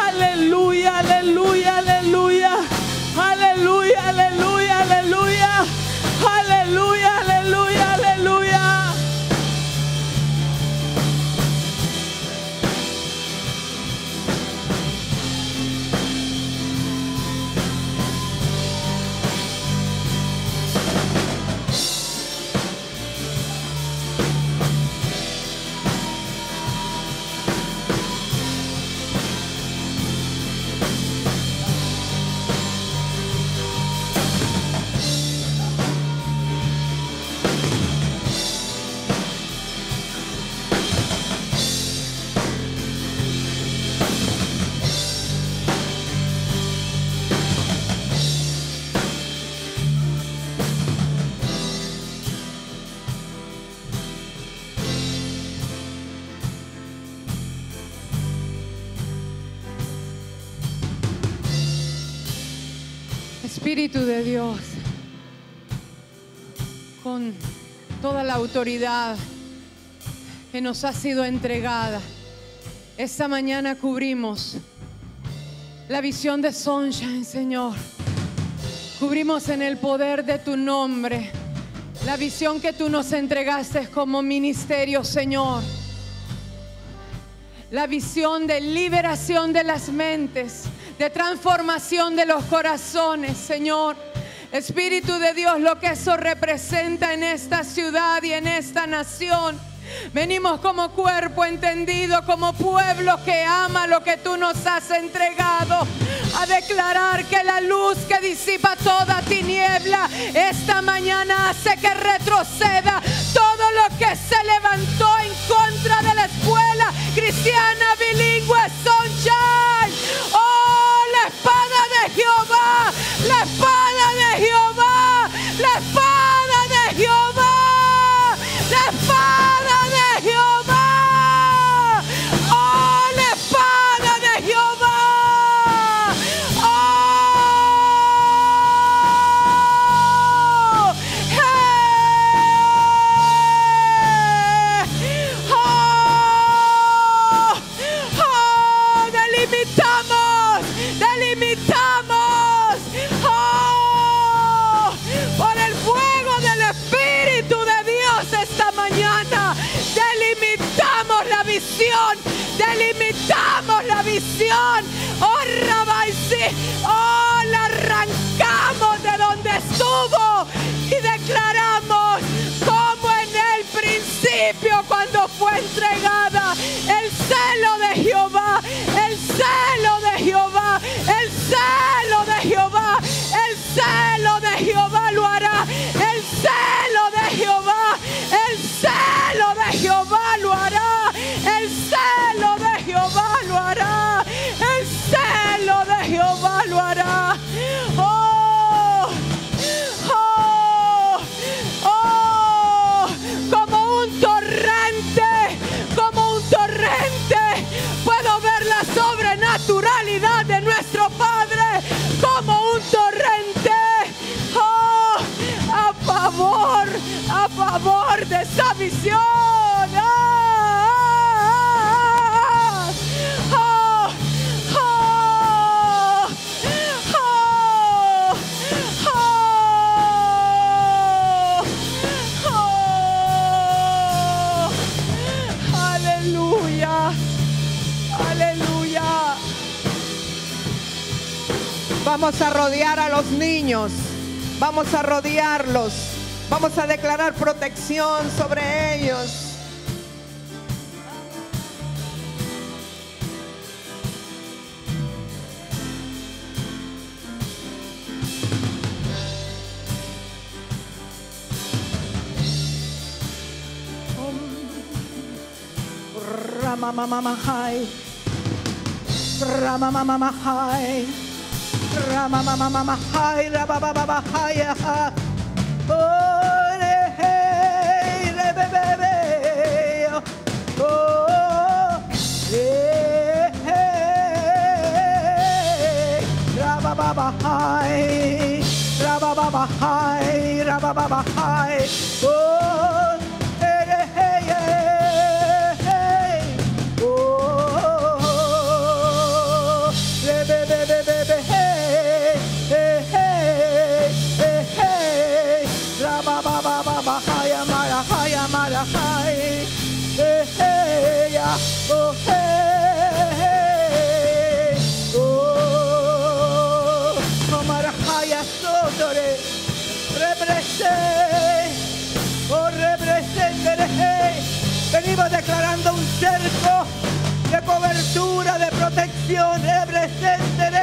Aleluya, aleluya, aleluya, aleluya, aleluya, aleluya, aleluya, aleluya, aleluya. Espíritu de Dios, con toda la autoridad que nos ha sido entregada, esta mañana cubrimos la visión de Sunshine, Señor. Cubrimos en el poder de tu nombre la visión que tú nos entregaste como ministerio, Señor. La visión de liberación de las mentes, de transformación de los corazones, Señor. Espíritu de Dios, lo que eso representa en esta ciudad y en esta nación. Venimos como cuerpo entendido, como pueblo que ama lo que tú nos has entregado, a declarar que la luz que disipa toda tiniebla esta mañana hace que retroceda todo lo que se levantó en contra de la escuela cristiana bilingüe Sunshine. Oh, la espada de Jehová, la espada de Jehová, la espada de Jehová, la espada de Jehová. Oh, la espada de Jehová. Delimitamos, por el fuego del Espíritu de Dios esta mañana. Delimitamos la visión, delimitamos la visión. Oh, Rabaisi, oh, la arrancamos de donde estuvo y declaramos como en el principio cuando fue entregada. El celo de Jehová, el celo de Jehová, el celo de Jehová, el celo de Jehová lo hará. El celo de Jehová, el celo de Jehová lo hará. El celo de Jehová lo hará. El celo de Jehová lo hará. Oh, oh, oh, como un torrente, como un torrente. Puedo ver la sobrenaturalidad de nuestro Padre como un torrente. Oh, a favor de esa visión. Aleluya, aleluya. Vamos a rodear a los niños, vamos a rodearlos, vamos a declarar protección sobre ellos. Ramamamamahai, Ramamamamahai, Ramamamamahai, Rabababahai, oh, hey, rebebebe, oh, hey, Rabababahai, Rabababahai, Rabababahai, oh, hey, hey, hey. Oh, hey, oh, Marajaya Sotore, represente, venimos declarando un cerco de cobertura, de protección, represente,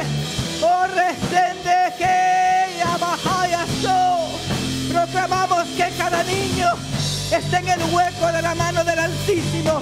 oh, resende que Abajaya So. Proclamamos que cada niño esté en el hueco de la mano del Altísimo,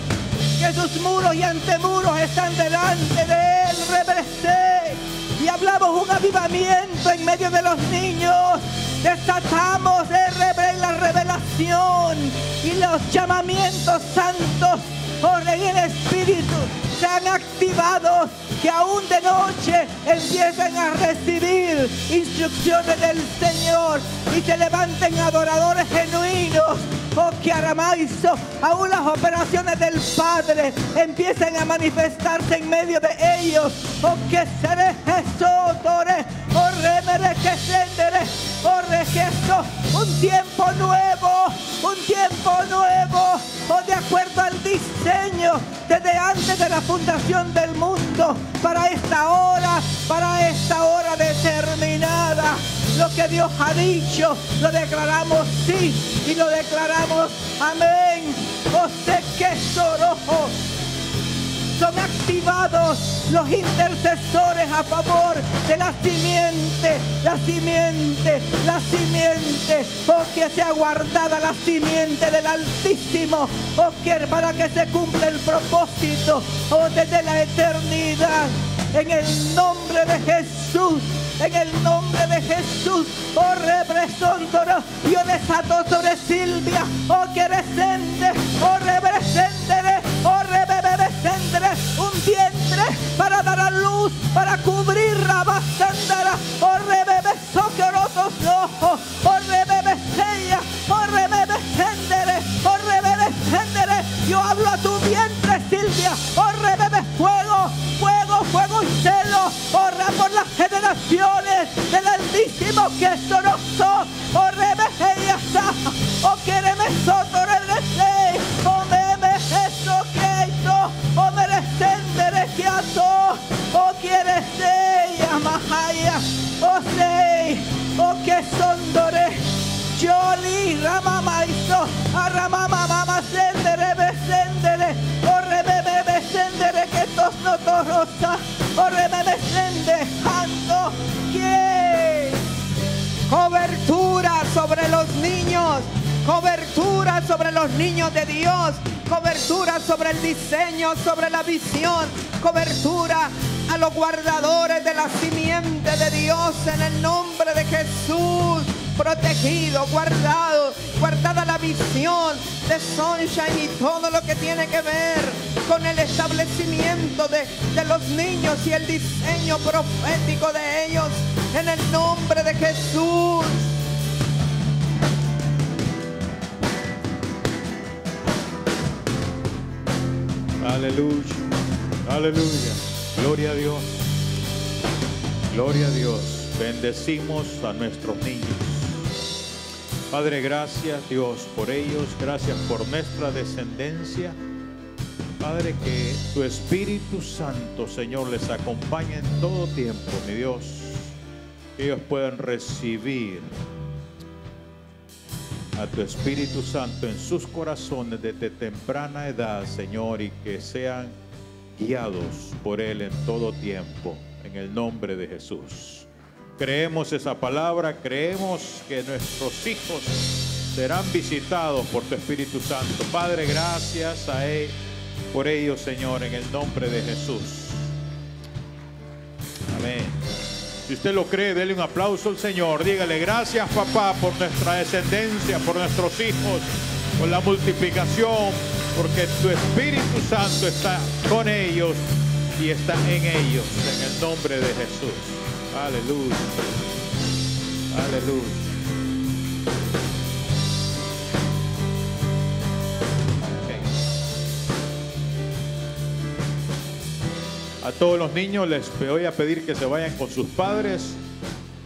que sus muros y antemuros están delante de él, reverse. Y hablamos un avivamiento en medio de los niños. Desatamos la revelación y los llamamientos santos por el Espíritu sean activados, que aún de noche empiecen a recibir instrucciones del Señor y se levanten adoradores genuinos. Oh, que Aramaizo, aún las operaciones del Padre empiecen a manifestarse en medio de ellos. Oh, que seré Jesús, Tore, oh, remere que sendere, oh, regesto, un tiempo nuevo, oh, de acuerdo al diseño desde antes de la fundación del mundo, para esta hora determinada. Lo que Dios ha dicho, lo declaramos sí y lo declaramos amén. José que sorojo. Son activados los intercesores a favor de la simiente, la simiente, la simiente. Oh, que sea guardada la simiente del Altísimo. Oh, que para que se cumpla el propósito, oh, desde la eternidad. En el nombre de Jesús. En el nombre de Jesús, oh representoro, yo desato sobre Silvia, oh que resende, oh representare, oh rebebebesendere, un vientre para dar a luz, para cubrir la basandara, oh rebebesoquerotos ojos, oh rebebesella, oh rebebesendere, oh rebebesendere, yo hablo a tu vientre Silvia, oh rebebe fuego, fuego, fuego y celo, ora por las generaciones del Altísimo que soroso, oh rebejeyasa, oh quereme soto regresé, oh meme eso que hizo, oh merecendere que ato, oh quieres ella mahaya, oh sei, oh que sondore, Joli ramamaizo, a ramamama sendere besendere, oh rebebe besendere que tos no torosa, oh rebebe sende, ando. Cobertura sobre los niños, cobertura sobre los niños de Dios, cobertura sobre el diseño, sobre la visión, cobertura a los guardadores de la simiente de Dios en el nombre de Jesús. Protegido, guardado, guardada la visión de Sunshine y todo lo que tiene que ver con el establecimiento de los niños y el diseño profético de ellos en el nombre de Jesús. Aleluya, aleluya, gloria a Dios, gloria a Dios. Bendecimos a nuestros niños. Padre, gracias Dios por ellos, gracias por nuestra descendencia. Padre, que tu Espíritu Santo, Señor, les acompañe en todo tiempo, mi Dios. Que ellos puedan recibir a tu Espíritu Santo en sus corazones desde temprana edad, Señor, y que sean guiados por Él en todo tiempo, en el nombre de Jesús. Creemos esa palabra, creemos que nuestros hijos serán visitados por tu Espíritu Santo. Padre, gracias a Él por ellos, Señor, en el nombre de Jesús. Amén. Si usted lo cree, dele un aplauso al Señor. Dígale, gracias papá por nuestra descendencia, por nuestros hijos, por la multiplicación, porque tu Espíritu Santo está con ellos y está en ellos, en el nombre de Jesús. Aleluya. Aleluya. A todos los niños les voy a pedir que se vayan con sus padres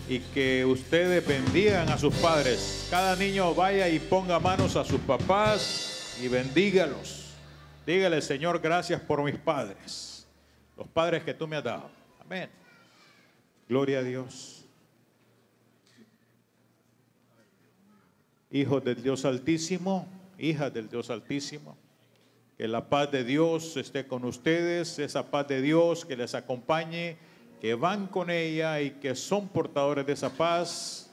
y que ustedes bendigan a sus padres. Cada niño vaya y ponga manos a sus papás y bendígalos. Dígale, Señor, gracias por mis padres, los padres que tú me has dado. Amén. Gloria a Dios. Hijos del Dios Altísimo, hijas del Dios Altísimo, que la paz de Dios esté con ustedes, esa paz de Dios que les acompañe, que van con ella y que son portadores de esa paz.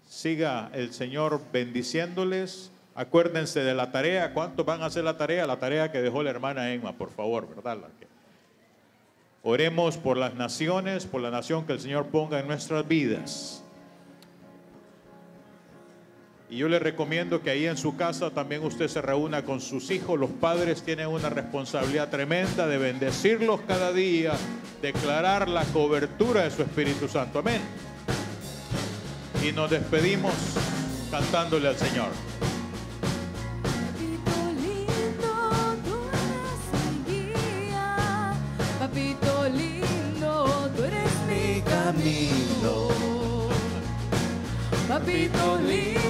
Siga el Señor bendiciéndoles. Acuérdense de la tarea. ¿Cuántos van a hacer la tarea? La tarea que dejó la hermana Emma, por favor, ¿verdad? Oremos por las naciones, por la nación que el Señor ponga en nuestras vidas. Y yo le recomiendo que ahí en su casa también usted se reúna con sus hijos. Los padres tienen una responsabilidad tremenda de bendecirlos cada día, declarar la cobertura de su Espíritu Santo. Amén. Y nos despedimos cantándole al Señor. Papito lindo, tú eres mi guía. Papito lindo, tú eres mi camino. Papito lindo.